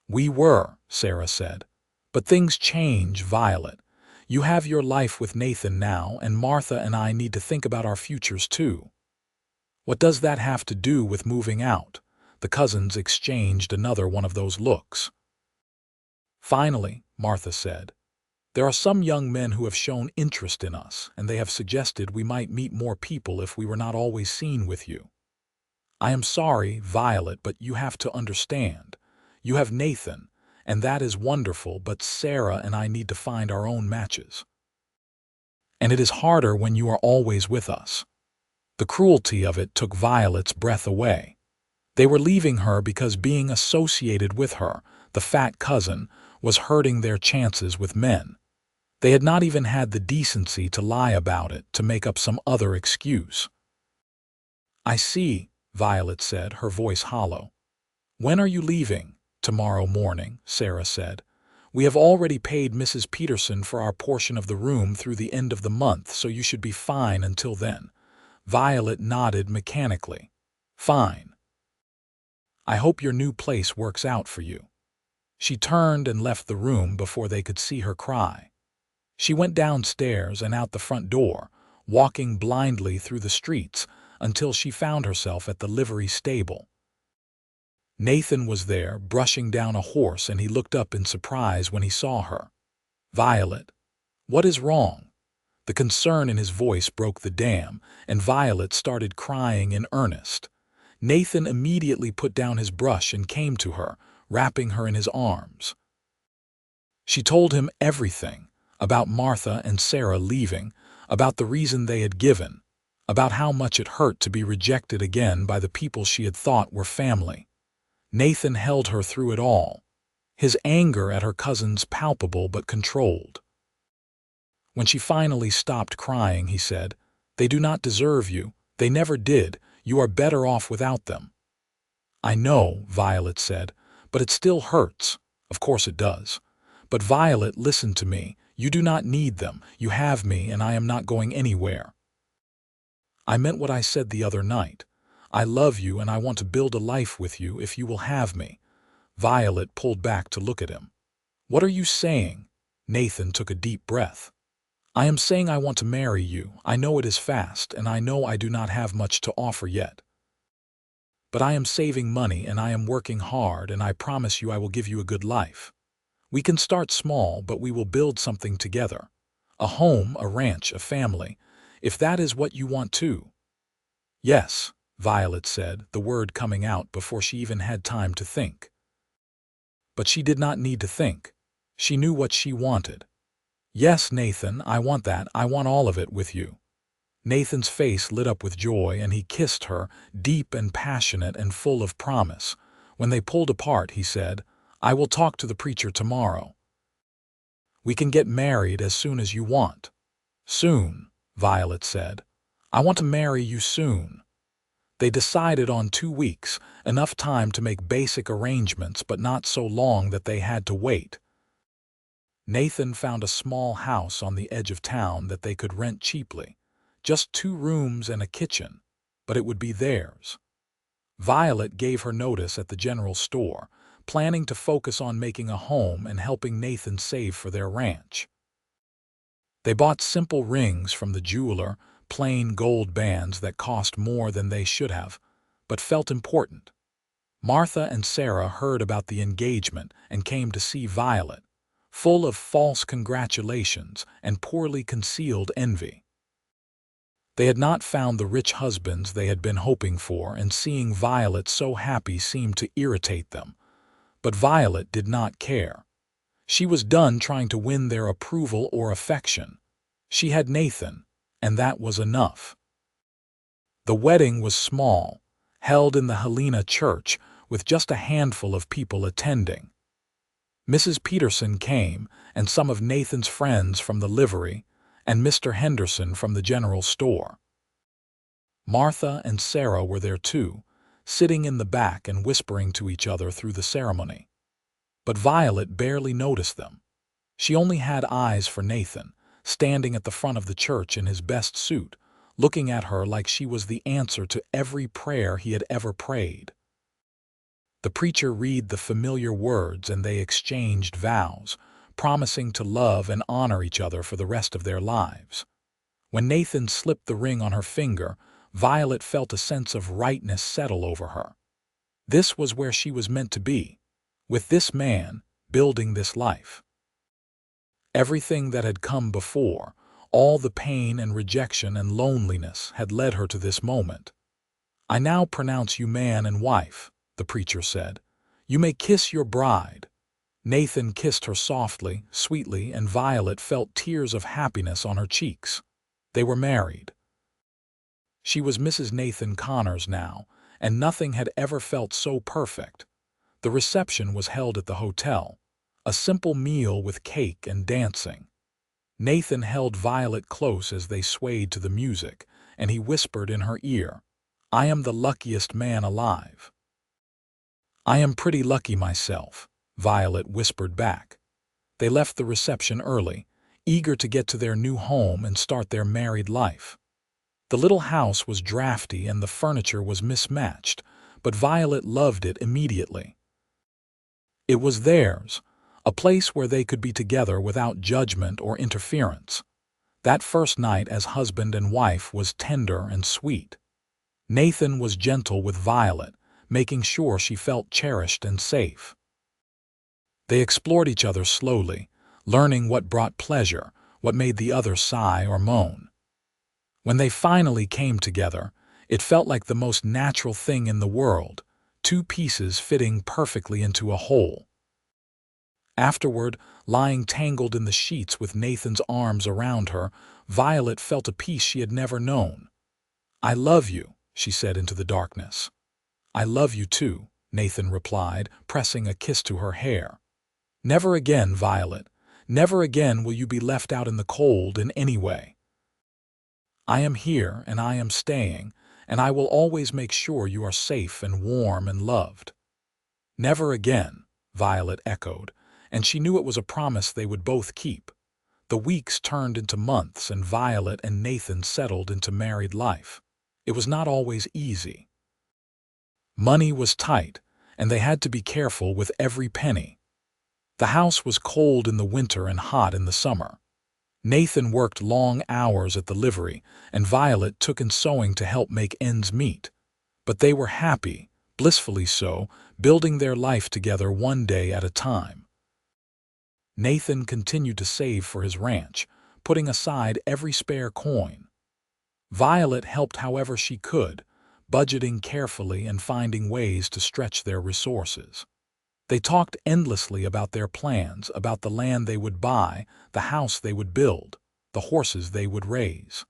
"We were," Sarah said. "But things change, Violet. You have your life with Nathan now, and Martha and I need to think about our futures too." "What does that have to do with moving out?" The cousins exchanged another one of those looks. "Finally," Martha said, "there are some young men who have shown interest in us, and they have suggested we might meet more people if we were not always seen with you. I am sorry, Violet, but you have to understand. You have Nathan, and that is wonderful, but Sarah and I need to find our own matches. And it is harder when you are always with us." The cruelty of it took Violet's breath away. They were leaving her because being associated with her, the fat cousin, was hurting their chances with men. They had not even had the decency to lie about it, to make up some other excuse. "I see," Violet said, her voice hollow. "When are you leaving?" "Tomorrow morning," Sarah said. "We have already paid Mrs. Peterson for our portion of the room through the end of the month, so you should be fine until then." Violet nodded mechanically. "Fine. I hope your new place works out for you." She turned and left the room before they could see her cry. She went downstairs and out the front door, walking blindly through the streets until she found herself at the livery stable. Nathan was there, brushing down a horse, and he looked up in surprise when he saw her. "Violet, what is wrong?" The concern in his voice broke the dam, and Violet started crying in earnest. Nathan immediately put down his brush and came to her, wrapping her in his arms. She told him everything, about Martha and Sarah leaving, about the reason they had given, about how much it hurt to be rejected again by the people she had thought were family. Nathan held her through it all, his anger at her cousins palpable but controlled. When she finally stopped crying, he said, "They do not deserve you. They never did. You are better off without them." "I know," Violet said, "but it still hurts." "Of course it does. But Violet, listen to me. You do not need them. You have me, and I am not going anywhere. I meant what I said the other night. I love you, and I want to build a life with you if you will have me." Violet pulled back to look at him. "What are you saying?" Nathan took a deep breath. "I am saying I want to marry you. I know it is fast, and I know I do not have much to offer yet. But I am saving money, and I am working hard, and I promise you I will give you a good life. We can start small, but we will build something together. A home, a ranch, a family, if that is what you want too." "Yes," Violet said, the word coming out before she even had time to think. But she did not need to think. She knew what she wanted. "Yes, Nathan, I want that. I want all of it with you." Nathan's face lit up with joy, and he kissed her, deep and passionate and full of promise. When they pulled apart, he said, "I will talk to the preacher tomorrow. We can get married as soon as you want." "Soon," Violet said. "I want to marry you soon." They decided on 2 weeks, enough time to make basic arrangements, but not so long that they had to wait. Nathan found a small house on the edge of town that they could rent cheaply. Just 2 rooms and a kitchen, but it would be theirs. Violet gave her notice at the general store, planning to focus on making a home and helping Nathan save for their ranch. They bought simple rings from the jeweler, plain gold bands that cost more than they should have, but felt important. Martha and Sarah heard about the engagement and came to see Violet, full of false congratulations and poorly concealed envy. They had not found the rich husbands they had been hoping for, and seeing Violet so happy seemed to irritate them. But Violet did not care. She was done trying to win their approval or affection. She had Nathan, and that was enough. The wedding was small, held in the Helena church, with just a handful of people attending. Mrs. Peterson came, and some of Nathan's friends from the livery, and Mr. Henderson from the general store. Martha and Sarah were there too, sitting in the back and whispering to each other through the ceremony. But Violet barely noticed them. She only had eyes for Nathan, standing at the front of the church in his best suit, looking at her like she was the answer to every prayer he had ever prayed. The preacher read the familiar words and they exchanged vows, promising to love and honor each other for the rest of their lives. When Nathan slipped the ring on her finger, Violet felt a sense of rightness settle over her. This was where she was meant to be, with this man, building this life. Everything that had come before, all the pain and rejection and loneliness, had led her to this moment. "I now pronounce you man and wife," the preacher said. "You may kiss your bride." Nathan kissed her softly, sweetly, and Violet felt tears of happiness on her cheeks. They were married. She was Mrs. Nathan Connors now, and nothing had ever felt so perfect. The reception was held at the hotel, a simple meal with cake and dancing. Nathan held Violet close as they swayed to the music, and he whispered in her ear, "I am the luckiest man alive." "I am pretty lucky myself," Violet whispered back. They left the reception early, eager to get to their new home and start their married life. The little house was drafty and the furniture was mismatched, but Violet loved it immediately. It was theirs, a place where they could be together without judgment or interference. That first night as husband and wife was tender and sweet. Nathan was gentle with Violet, making sure she felt cherished and safe. They explored each other slowly, learning what brought pleasure, what made the other sigh or moan. When they finally came together, it felt like the most natural thing in the world, two pieces fitting perfectly into a whole. Afterward, lying tangled in the sheets with Nathan's arms around her, Violet felt a peace she had never known. "I love you," she said into the darkness. "I love you too," Nathan replied, pressing a kiss to her hair. "Never again, Violet. Never again will you be left out in the cold in any way. I am here and I am staying, and I will always make sure you are safe and warm and loved." "Never again," Violet echoed, and she knew it was a promise they would both keep. The weeks turned into months and Violet and Nathan settled into married life. It was not always easy. Money was tight, and they had to be careful with every penny. The house was cold in the winter and hot in the summer. Nathan worked long hours at the livery, and Violet took in sewing to help make ends meet. But they were happy, blissfully so, building their life together one day at a time. Nathan continued to save for his ranch, putting aside every spare coin. Violet helped however she could, budgeting carefully and finding ways to stretch their resources. They talked endlessly about their plans, about the land they would buy, the house they would build, the horses they would raise.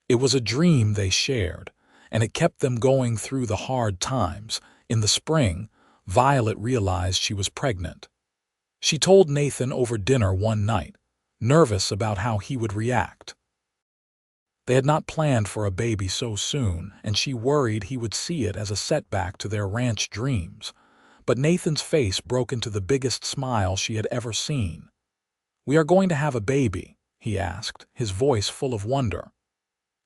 It was a dream they shared, and it kept them going through the hard times. In the spring, Violet realized she was pregnant. She told Nathan over dinner one night, nervous about how he would react. They had not planned for a baby so soon, and she worried he would see it as a setback to their ranch dreams. But Nathan's face broke into the biggest smile she had ever seen. "We are going to have a baby?" he asked, his voice full of wonder.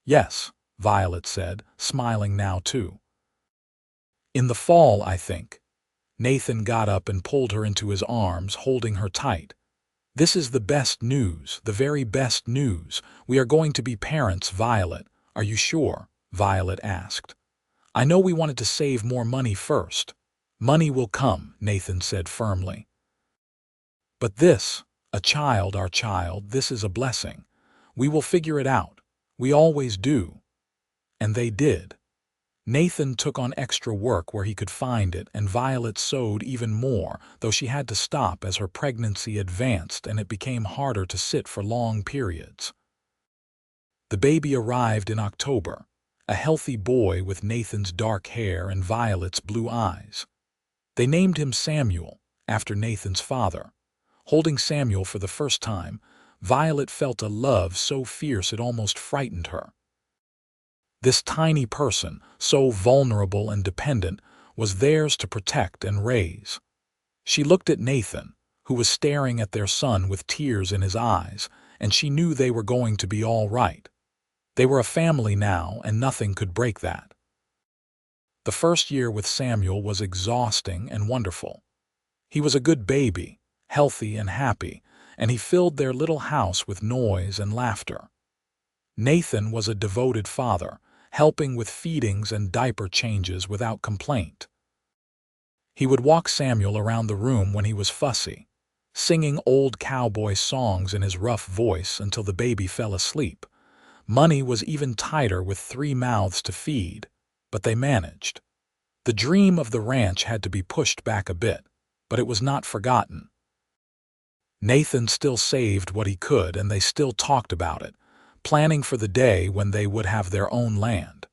"Yes," Violet said, smiling now too. In the fall, I think. Nathan got up and pulled her into his arms, holding her tight. This is the best news, the very best news. We are going to be parents, Violet. Are you sure? Violet asked. I know we wanted to save more money first. Money will come, Nathan said firmly. But this, a child, our child, this is a blessing. We will figure it out. We always do. And they did. Nathan took on extra work where he could find it, and Violet sewed even more, though she had to stop as her pregnancy advanced and it became harder to sit for long periods. The baby arrived in October, a healthy boy with Nathan's dark hair and Violet's blue eyes. They named him Samuel, after Nathan's father. Holding Samuel for the first time, Violet felt a love so fierce it almost frightened her. This tiny person, so vulnerable and dependent, was theirs to protect and raise. She looked at Nathan, who was staring at their son with tears in his eyes, and she knew they were going to be all right. They were a family now, and nothing could break that. The first year with Samuel was exhausting and wonderful. He was a good baby, healthy and happy, and he filled their little house with noise and laughter. Nathan was a devoted father, helping with feedings and diaper changes without complaint. He would walk Samuel around the room when he was fussy, singing old cowboy songs in his rough voice until the baby fell asleep. Money was even tighter with 3 mouths to feed, but they managed. The dream of the ranch had to be pushed back a bit, but it was not forgotten. Nathan still saved what he could, and they still talked about it, planning for the day when they would have their own land.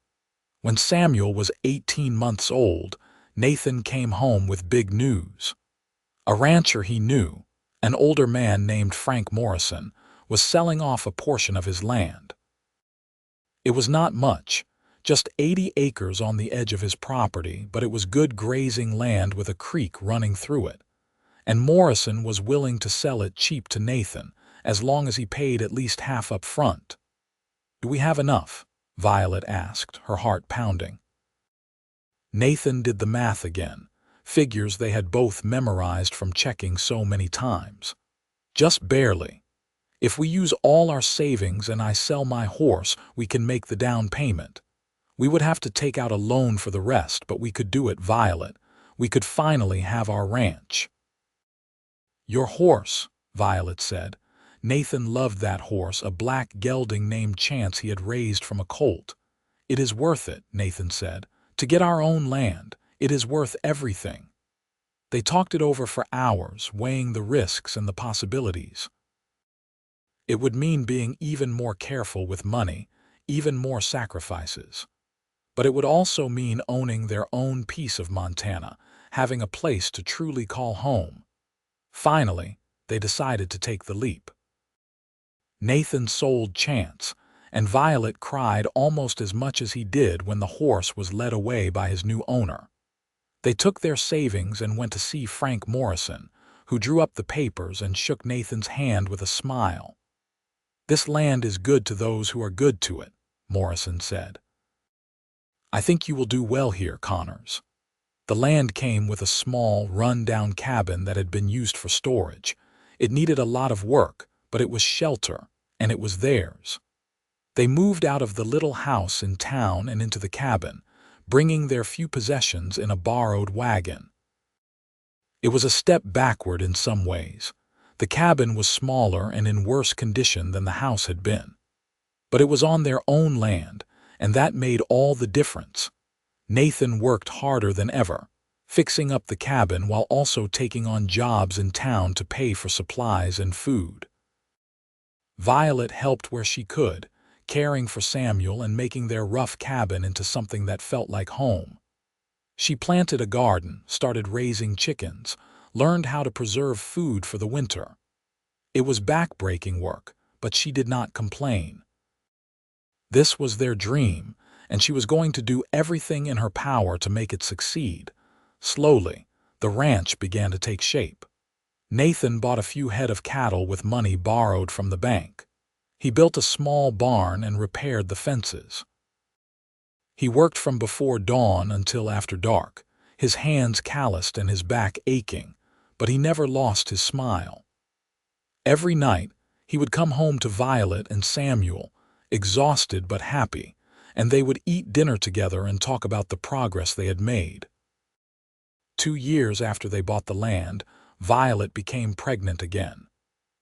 When Samuel was 18 months old, Nathan came home with big news. A rancher he knew, an older man named Frank Morrison, was selling off a portion of his land. It was not much, just 80 acres on the edge of his property, but it was good grazing land with a creek running through it. And Morrison was willing to sell it cheap to Nathan, as long as he paid at least half up front. Do we have enough? Violet asked, her heart pounding. Nathan did the math again, figures they had both memorized from checking so many times. Just barely. If we use all our savings and I sell my horse, we can make the down payment. We would have to take out a loan for the rest, but we could do it, Violet. We could finally have our ranch. Your horse, Violet said. Nathan loved that horse, a black gelding named Chance he had raised from a colt. It is worth it, Nathan said. To get our own land, it is worth everything. They talked it over for hours, weighing the risks and the possibilities. It would mean being even more careful with money, even more sacrifices. But it would also mean owning their own piece of Montana, having a place to truly call home. Finally, they decided to take the leap. Nathan sold Chance, and Violet cried almost as much as he did when the horse was led away by his new owner. They took their savings and went to see Frank Morrison, who drew up the papers and shook Nathan's hand with a smile. This land is good to those who are good to it, Morrison said. I think you will do well here, Connors. The land came with a small, run-down cabin that had been used for storage. It needed a lot of work, but it was shelter, and it was theirs. They moved out of the little house in town and into the cabin, bringing their few possessions in a borrowed wagon. It was a step backward in some ways. The cabin was smaller and in worse condition than the house had been. But it was on their own land, and that made all the difference. Nathan worked harder than ever, fixing up the cabin while also taking on jobs in town to pay for supplies and food. Violet helped where she could, caring for Samuel and making their rough cabin into something that felt like home. She planted a garden, started raising chickens, learned how to preserve food for the winter. It was back-breaking work, but she did not complain. This was their dream, and she was going to do everything in her power to make it succeed. Slowly, the ranch began to take shape. Nathan bought a few head of cattle with money borrowed from the bank. He built a small barn and repaired the fences. He worked from before dawn until after dark, his hands calloused and his back aching, but he never lost his smile. Every night, he would come home to Violet and Samuel, exhausted but happy, and they would eat dinner together and talk about the progress they had made. 2 years after they bought the land, Violet became pregnant again.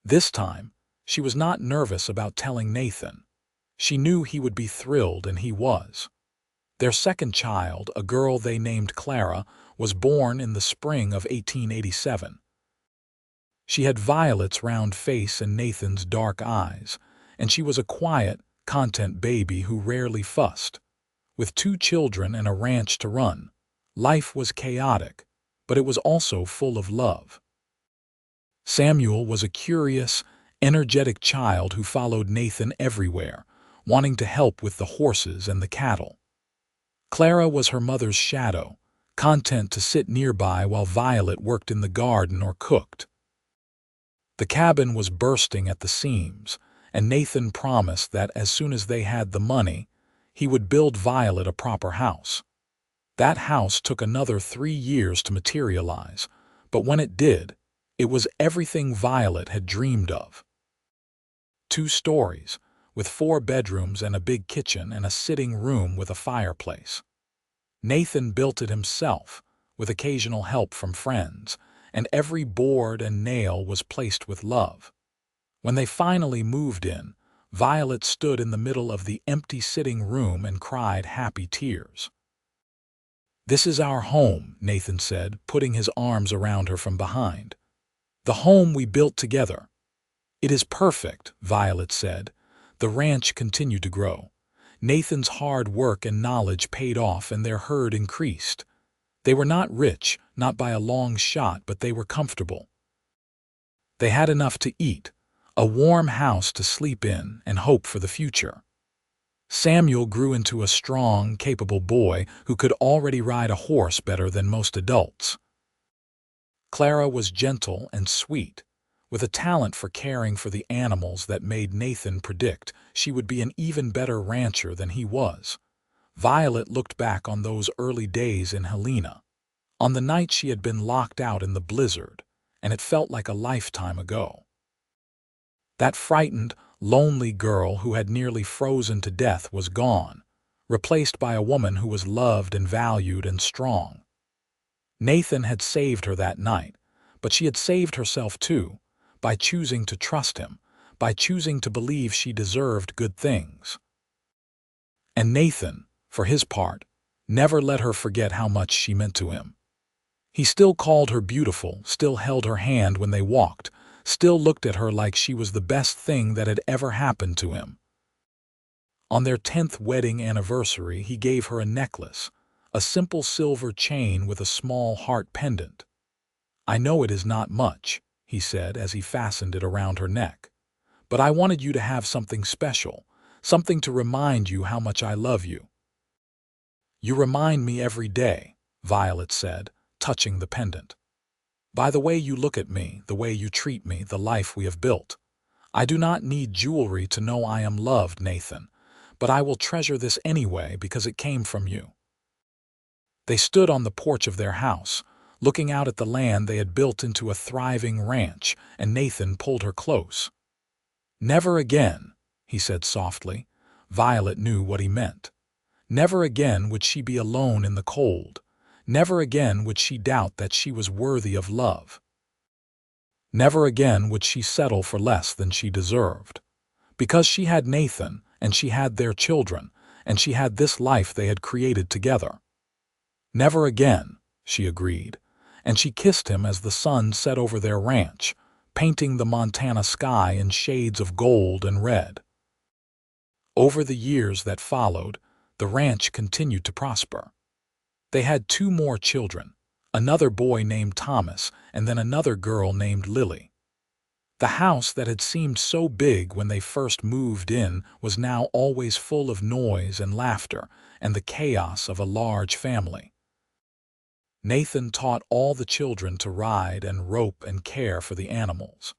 This time, she was not nervous about telling Nathan. She knew he would be thrilled, and he was. Their second child, a girl they named Clara, was born in the spring of 1887. She had Violet's round face and Nathan's dark eyes, and she was a quiet, content baby who rarely fussed. With 2 children and a ranch to run, life was chaotic, but it was also full of love. Samuel was a curious, energetic child who followed Nathan everywhere, wanting to help with the horses and the cattle. Clara was her mother's shadow, content to sit nearby while Violet worked in the garden or cooked. The cabin was bursting at the seams, and Nathan promised that as soon as they had the money, he would build Violet a proper house. That house took another 3 years to materialize, but when it did, it was everything Violet had dreamed of. 2 stories, with 4 bedrooms and a big kitchen and a sitting room with a fireplace. Nathan built it himself, with occasional help from friends, and every board and nail was placed with love. When they finally moved in, Violet stood in the middle of the empty sitting room and cried happy tears. "This is our home," Nathan said, putting his arms around her from behind. "The home we built together." "It is perfect," Violet said. The ranch continued to grow. Nathan's hard work and knowledge paid off, and their herd increased. They were not rich, not by a long shot, but they were comfortable. They had enough to eat, a warm house to sleep in, and hope for the future. Samuel grew into a strong, capable boy who could already ride a horse better than most adults. Clara was gentle and sweet, with a talent for caring for the animals that made Nathan predict she would be an even better rancher than he was. Violet looked back on those early days in Helena, on the night she had been locked out in the blizzard, and it felt like a lifetime ago. That frightened, lonely girl who had nearly frozen to death was gone, replaced by a woman who was loved and valued and strong. Nathan had saved her that night, but she had saved herself too, by choosing to trust him, by choosing to believe she deserved good things. And Nathan, for his part, never let her forget how much she meant to him. He still called her beautiful, still held her hand when they walked, still looked at her like she was the best thing that had ever happened to him. On their 10th wedding anniversary, he gave her a necklace, a simple silver chain with a small heart pendant. "I know it is not much," he said as he fastened it around her neck, "but I wanted you to have something special, something to remind you how much I love you." "You remind me every day," Violet said, touching the pendant. "By the way you look at me, the way you treat me, the life we have built. I do not need jewelry to know I am loved, Nathan, but I will treasure this anyway because it came from you." They stood on the porch of their house, looking out at the land they had built into a thriving ranch, and Nathan pulled her close. "Never again," he said softly. Violet knew what he meant. Never again would she be alone in the cold. Never again would she doubt that she was worthy of love. Never again would she settle for less than she deserved. Because she had Nathan, and she had their children, and she had this life they had created together. "Never again," she agreed, and she kissed him as the sun set over their ranch, painting the Montana sky in shades of gold and red. Over the years that followed, the ranch continued to prosper. They had 2 more children, another boy named Thomas and then another girl named Lily. The house that had seemed so big when they first moved in was now always full of noise and laughter and the chaos of a large family. Nathan taught all the children to ride and rope and care for the animals.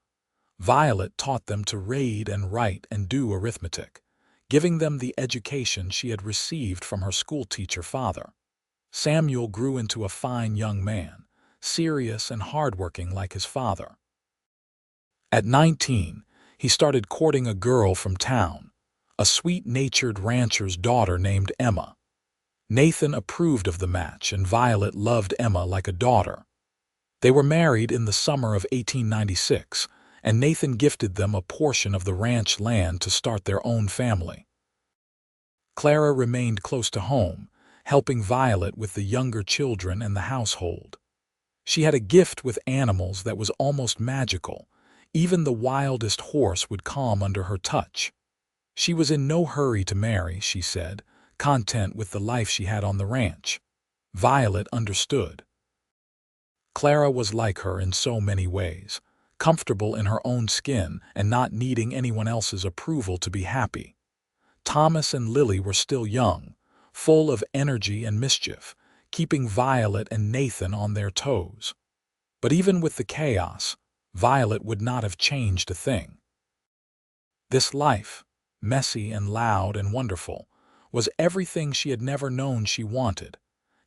Violet taught them to read and write and do arithmetic, giving them the education she had received from her schoolteacher father. Samuel grew into a fine young man, serious and hardworking like his father. At 19, he started courting a girl from town, a sweet-natured rancher's daughter named Emma. Nathan approved of the match, and Violet loved Emma like a daughter. They were married in the summer of 1896, and Nathan gifted them a portion of the ranch land to start their own family. Clara remained close to home, helping Violet with the younger children and the household. She had a gift with animals that was almost magical. Even the wildest horse would calm under her touch. She was in no hurry to marry, she said, content with the life she had on the ranch. Violet understood. Clara was like her in so many ways, comfortable in her own skin and not needing anyone else's approval to be happy. Thomas and Lily were still young, full of energy and mischief, keeping Violet and Nathan on their toes. But even with the chaos, Violet would not have changed a thing. This life, messy and loud and wonderful, was everything she had never known she wanted.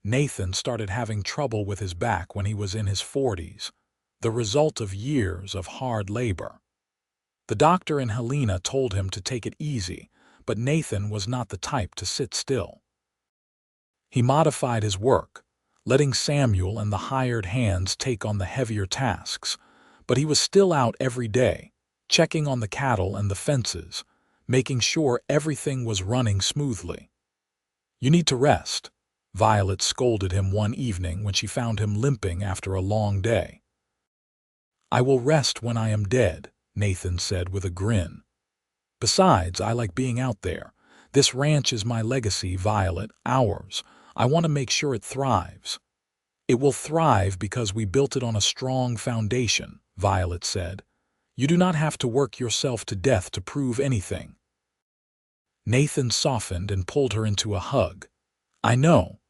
Nathan started having trouble with his back when he was in his 40s, the result of years of hard labor. The doctor in Helena told him to take it easy, but Nathan was not the type to sit still. He modified his work, letting Samuel and the hired hands take on the heavier tasks, but he was still out every day, checking on the cattle and the fences, making sure everything was running smoothly. "You need to rest," Violet scolded him one evening when she found him limping after a long day. "I will rest when I am dead," Nathan said with a grin. "Besides, I like being out there. This ranch is my legacy, Violet, ours. I want to make sure it thrives." "It will thrive because we built it on a strong foundation," Violet said. "You do not have to work yourself to death to prove anything." Nathan softened and pulled her into a hug. "I know,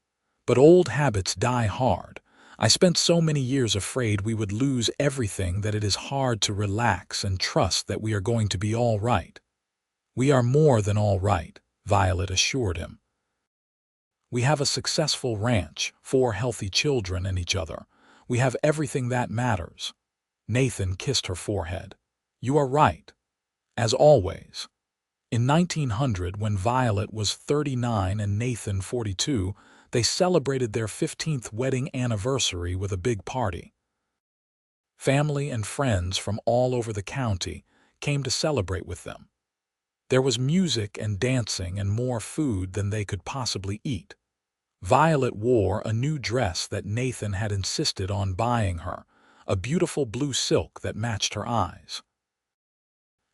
but old habits die hard. I spent so many years afraid we would lose everything that it is hard to relax and trust that we are going to be all right." "We are more than all right," Violet assured him. "We have a successful ranch, 4 healthy children and each other. We have everything that matters." Nathan kissed her forehead. "You are right, as always." In 1900, when Violet was 39 and Nathan 42, they celebrated their 15th wedding anniversary with a big party. Family and friends from all over the county came to celebrate with them. There was music and dancing and more food than they could possibly eat. Violet wore a new dress that Nathan had insisted on buying her, a beautiful blue silk that matched her eyes.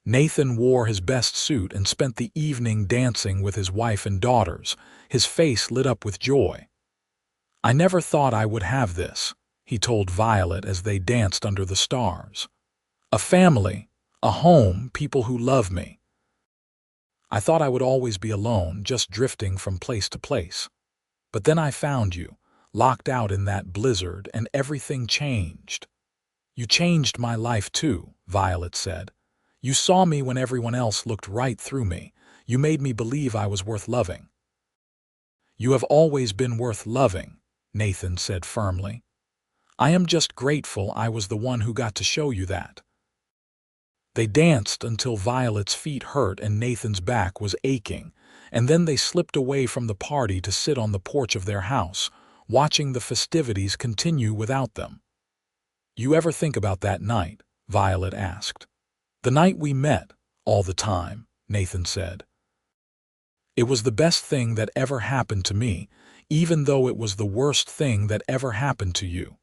Nathan wore his best suit and spent the evening dancing with his wife and daughters, his face lit up with joy. "I never thought I would have this," he told Violet as they danced under the stars. "A family, a home, people who love me. I thought I would always be alone, just drifting from place to place. But then I found you, locked out in that blizzard, and everything changed." "You changed my life too," Violet said. "You saw me when everyone else looked right through me. You made me believe I was worth loving." "You have always been worth loving," Nathan said firmly. "I am just grateful I was the one who got to show you that." They danced until Violet's feet hurt and Nathan's back was aching, and then they slipped away from the party to sit on the porch of their house, watching the festivities continue without them. "You ever think about that night?" Violet asked. "The night we met, all the time," Nathan said. "It was the best thing that ever happened to me, even though it was the worst thing that ever happened to you."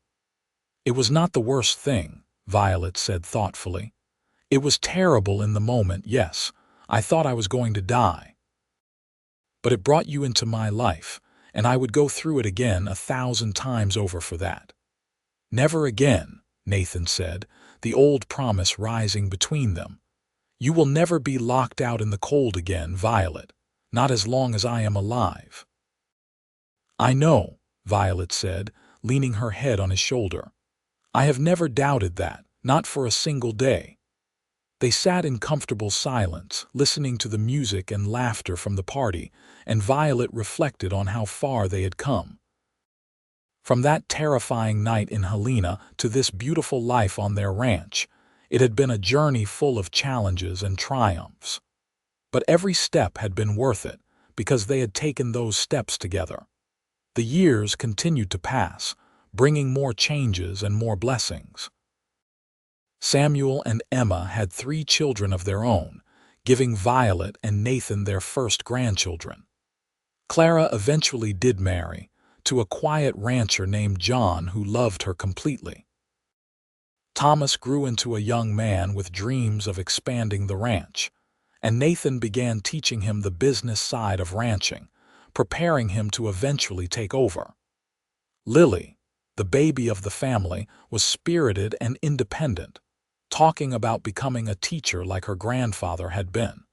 "It was not the worst thing," Violet said thoughtfully. "It was terrible in the moment, yes. I thought I was going to die. But it brought you into my life, and I would go through it again 1,000 times over for that." "Never again," Nathan said, the old promise rising between them. "You will never be locked out in the cold again, Violet, not as long as I am alive." "I know," Violet said, leaning her head on his shoulder. "I have never doubted that, not for a single day." They sat in comfortable silence, listening to the music and laughter from the party, and Violet reflected on how far they had come. From that terrifying night in Helena to this beautiful life on their ranch, it had been a journey full of challenges and triumphs. But every step had been worth it, because they had taken those steps together. The years continued to pass, bringing more changes and more blessings. Samuel and Emma had 3 children of their own, giving Violet and Nathan their first grandchildren. Clara eventually did marry, to a quiet rancher named John who loved her completely. Thomas grew into a young man with dreams of expanding the ranch, and Nathan began teaching him the business side of ranching, preparing him to eventually take over. Lily, the baby of the family, was spirited and independent, talking about becoming a teacher like her grandfather had been.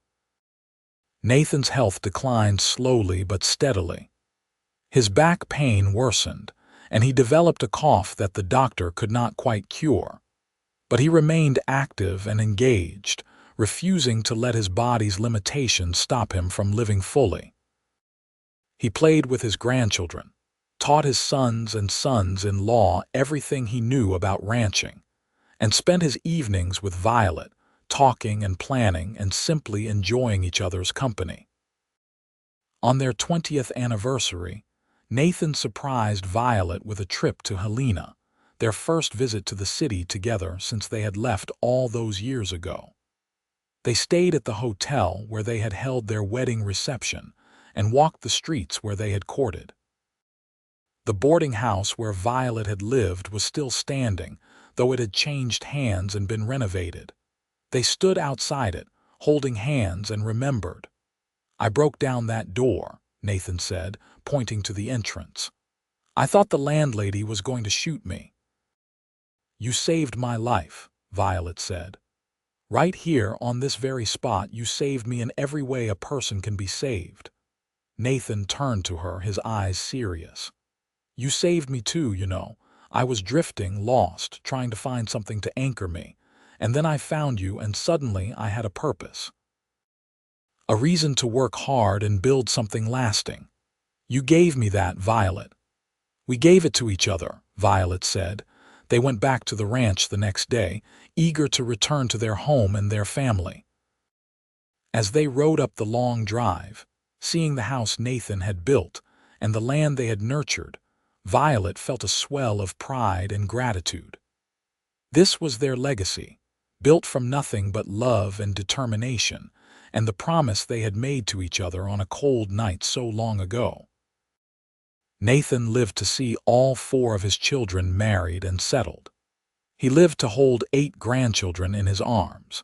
Nathan's health declined slowly but steadily. His back pain worsened, and he developed a cough that the doctor could not quite cure. But he remained active and engaged, refusing to let his body's limitations stop him from living fully. He played with his grandchildren, taught his sons and sons-in-law everything he knew about ranching, and spent his evenings with Violet, talking and planning and simply enjoying each other's company. On their 20th anniversary, Nathan surprised Violet with a trip to Helena, their first visit to the city together since they had left all those years ago. They stayed at the hotel where they had held their wedding reception and walked the streets where they had courted. The boarding house where Violet had lived was still standing, though it had changed hands and been renovated. They stood outside it, holding hands, and remembered. "I broke down that door," Nathan said, pointing to the entrance. "I thought the landlady was going to shoot me." "You saved my life," Violet said. "Right here on this very spot you saved me in every way a person can be saved." Nathan turned to her, his eyes serious. "You saved me too, you know. I was drifting, lost, trying to find something to anchor me, and then I found you and suddenly I had a purpose. A reason to work hard and build something lasting. You gave me that, Violet." "We gave it to each other," Violet said. They went back to the ranch the next day, eager to return to their home and their family. As they rode up the long drive, seeing the house Nathan had built and the land they had nurtured, Violet felt a swell of pride and gratitude. This was their legacy, built from nothing but love and determination, and the promise they had made to each other on a cold night so long ago. Nathan lived to see all 4 of his children married and settled. He lived to hold 8 grandchildren in his arms.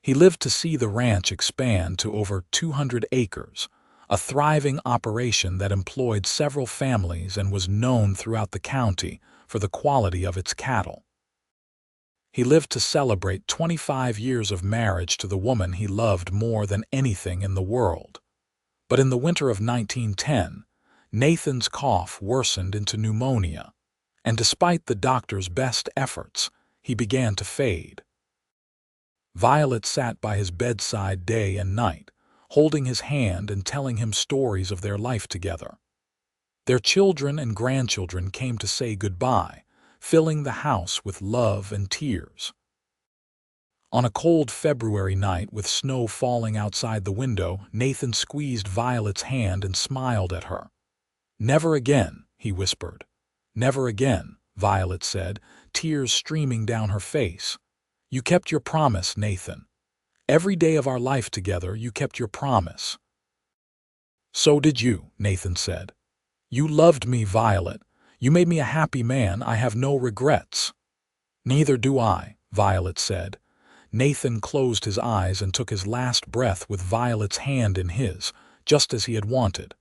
He lived to see the ranch expand to over 200 acres, a thriving operation that employed several families and was known throughout the county for the quality of its cattle. He lived to celebrate 25 years of marriage to the woman he loved more than anything in the world. But in the winter of 1910, Nathan's cough worsened into pneumonia, and despite the doctor's best efforts, he began to fade. Violet sat by his bedside day and night, holding his hand and telling him stories of their life together. Their children and grandchildren came to say goodbye, filling the house with love and tears. On a cold February night with snow falling outside the window, Nathan squeezed Violet's hand and smiled at her. "Never again," he whispered. "Never again," Violet said, tears streaming down her face. "You kept your promise, Nathan. Every day of our life together you kept your promise." "So did you," Nathan said. "You loved me, Violet. You made me a happy man. I have no regrets." "Neither do I," Violet said. Nathan closed his eyes and took his last breath with Violet's hand in his, just as he had wanted.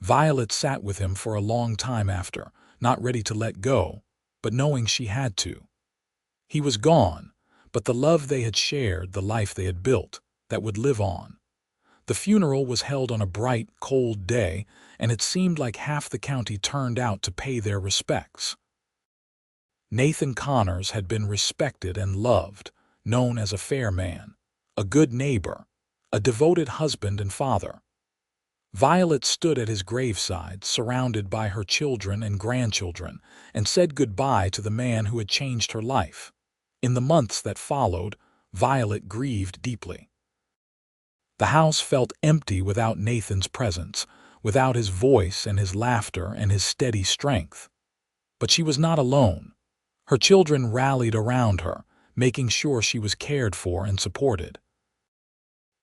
Violet sat with him for a long time after, not ready to let go, but knowing she had to. He was gone, but the love they had shared, the life they had built, that would live on. The funeral was held on a bright, cold day, and it seemed like half the county turned out to pay their respects. Nathan Connors had been respected and loved, known as a fair man, a good neighbor, a devoted husband and father. Violet stood at his graveside, surrounded by her children and grandchildren, and said goodbye to the man who had changed her life. In the months that followed, Violet grieved deeply. The house felt empty without Nathan's presence, without his voice and his laughter and his steady strength. But she was not alone. Her children rallied around her, making sure she was cared for and supported.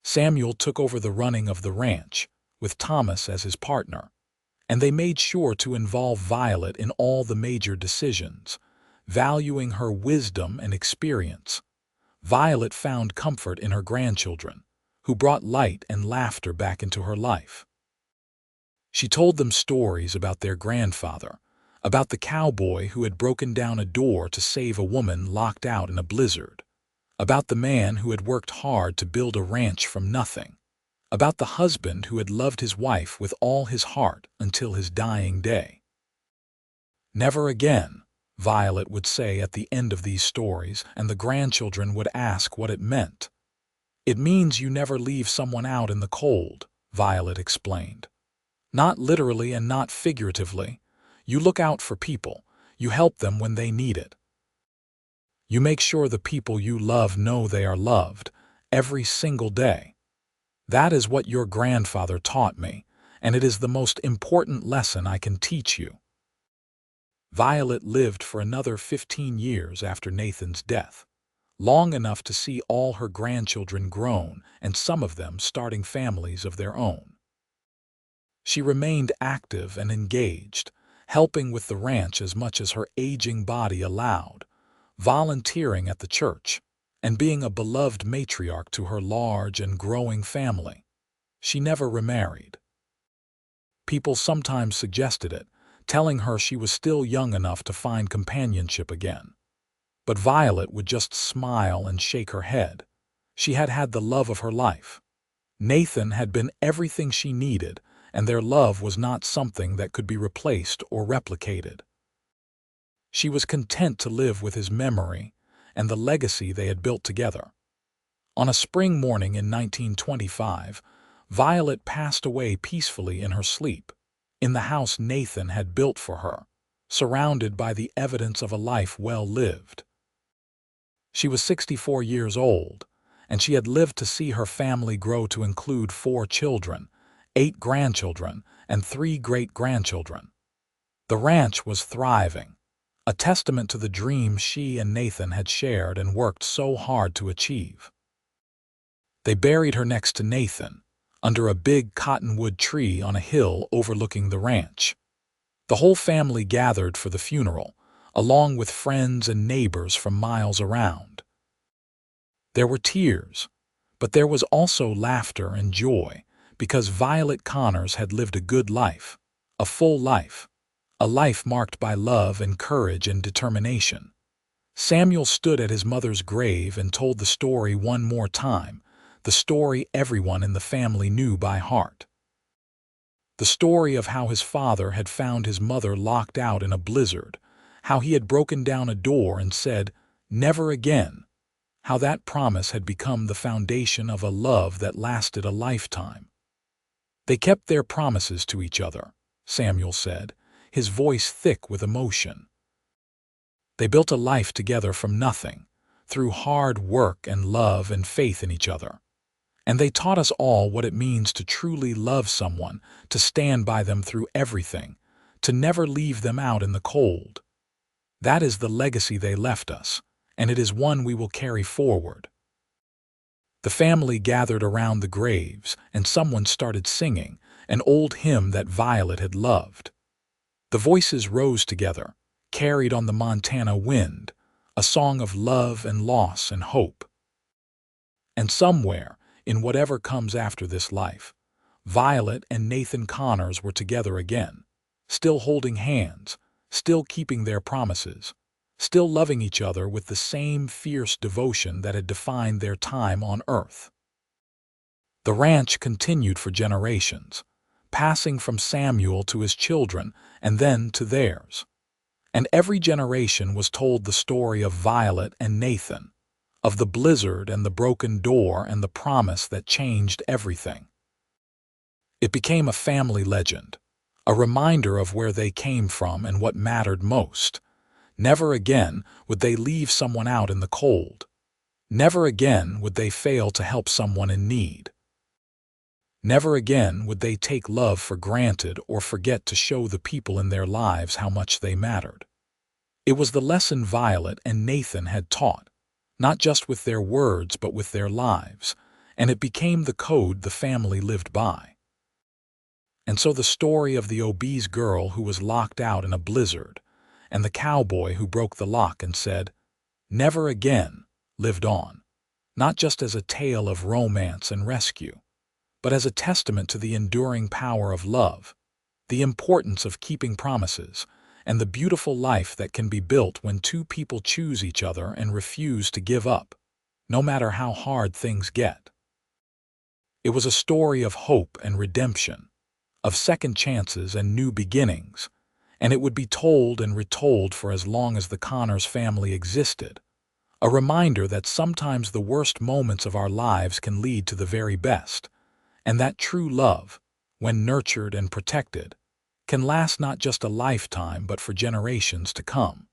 Samuel took over the running of the ranch, with Thomas as his partner, and they made sure to involve Violet in all the major decisions, valuing her wisdom and experience. Violet found comfort in her grandchildren, who brought light and laughter back into her life. She told them stories about their grandfather, about the cowboy who had broken down a door to save a woman locked out in a blizzard, about the man who had worked hard to build a ranch from nothing, about the husband who had loved his wife with all his heart until his dying day. "Never again," Violet would say at the end of these stories, and the grandchildren would ask what it meant. "It means you never leave someone out in the cold," Violet explained. "Not literally and not figuratively. You look out for people. You help them when they need it. You make sure the people you love know they are loved every single day. That is what your grandfather taught me, and it is the most important lesson I can teach you." Violet lived for another 15 years after Nathan's death, long enough to see all her grandchildren grown and some of them starting families of their own. She remained active and engaged, helping with the ranch as much as her aging body allowed, volunteering at the church, and being a beloved matriarch to her large and growing family. She never remarried. People sometimes suggested it, telling her she was still young enough to find companionship again. But Violet would just smile and shake her head. She had had the love of her life. Nathan had been everything she needed, and their love was not something that could be replaced or replicated. She was content to live with his memory and the legacy they had built together. On a spring morning in 1925, Violet passed away peacefully in her sleep, in the house Nathan had built for her, surrounded by the evidence of a life well lived. She was 64 years old, and she had lived to see her family grow to include 4 children, 8 grandchildren, and 3 great-grandchildren. The ranch was thriving, a testament to the dream she and Nathan had shared and worked so hard to achieve. They buried her next to Nathan, under a big cottonwood tree on a hill overlooking the ranch. The whole family gathered for the funeral, along with friends and neighbors from miles around. There were tears, but there was also laughter and joy, because Violet Connors had lived a good life, a full life, a life marked by love and courage and determination. Samuel stood at his mother's grave and told the story one more time, the story everyone in the family knew by heart. The story of how his father had found his mother locked out in a blizzard, how he had broken down a door and said, "Never again," how that promise had become the foundation of a love that lasted a lifetime. "They kept their promises to each other," Samuel said, his voice thick with emotion. "They built a life together from nothing, through hard work and love and faith in each other. And they taught us all what it means to truly love someone, to stand by them through everything, to never leave them out in the cold. That is the legacy they left us, and it is one we will carry forward." The family gathered around the graves, and someone started singing, an old hymn that Violet had loved. The voices rose together, carried on the Montana wind, a song of love and loss and hope. And somewhere, in whatever comes after this life, Violet and Nathan Connors were together again, still holding hands, still keeping their promises, still loving each other with the same fierce devotion that had defined their time on Earth. The ranch continued for generations, passing from Samuel to his children and then to theirs. And every generation was told the story of Violet and Nathan, of the blizzard and the broken door and the promise that changed everything. It became a family legend, a reminder of where they came from and what mattered most. Never again would they leave someone out in the cold. Never again would they fail to help someone in need. Never again would they take love for granted or forget to show the people in their lives how much they mattered. It was the lesson Violet and Nathan had taught, not just with their words but with their lives, and it became the code the family lived by. And so the story of the obese girl who was locked out in a blizzard, and the cowboy who broke the lock and said, "Never again," lived on, not just as a tale of romance and rescue, but as a testament to the enduring power of love, the importance of keeping promises, and the beautiful life that can be built when two people choose each other and refuse to give up, no matter how hard things get. It was a story of hope and redemption, of second chances and new beginnings, and it would be told and retold for as long as the Connors family existed, a reminder that sometimes the worst moments of our lives can lead to the very best, and that true love, when nurtured and protected, can last not just a lifetime but for generations to come.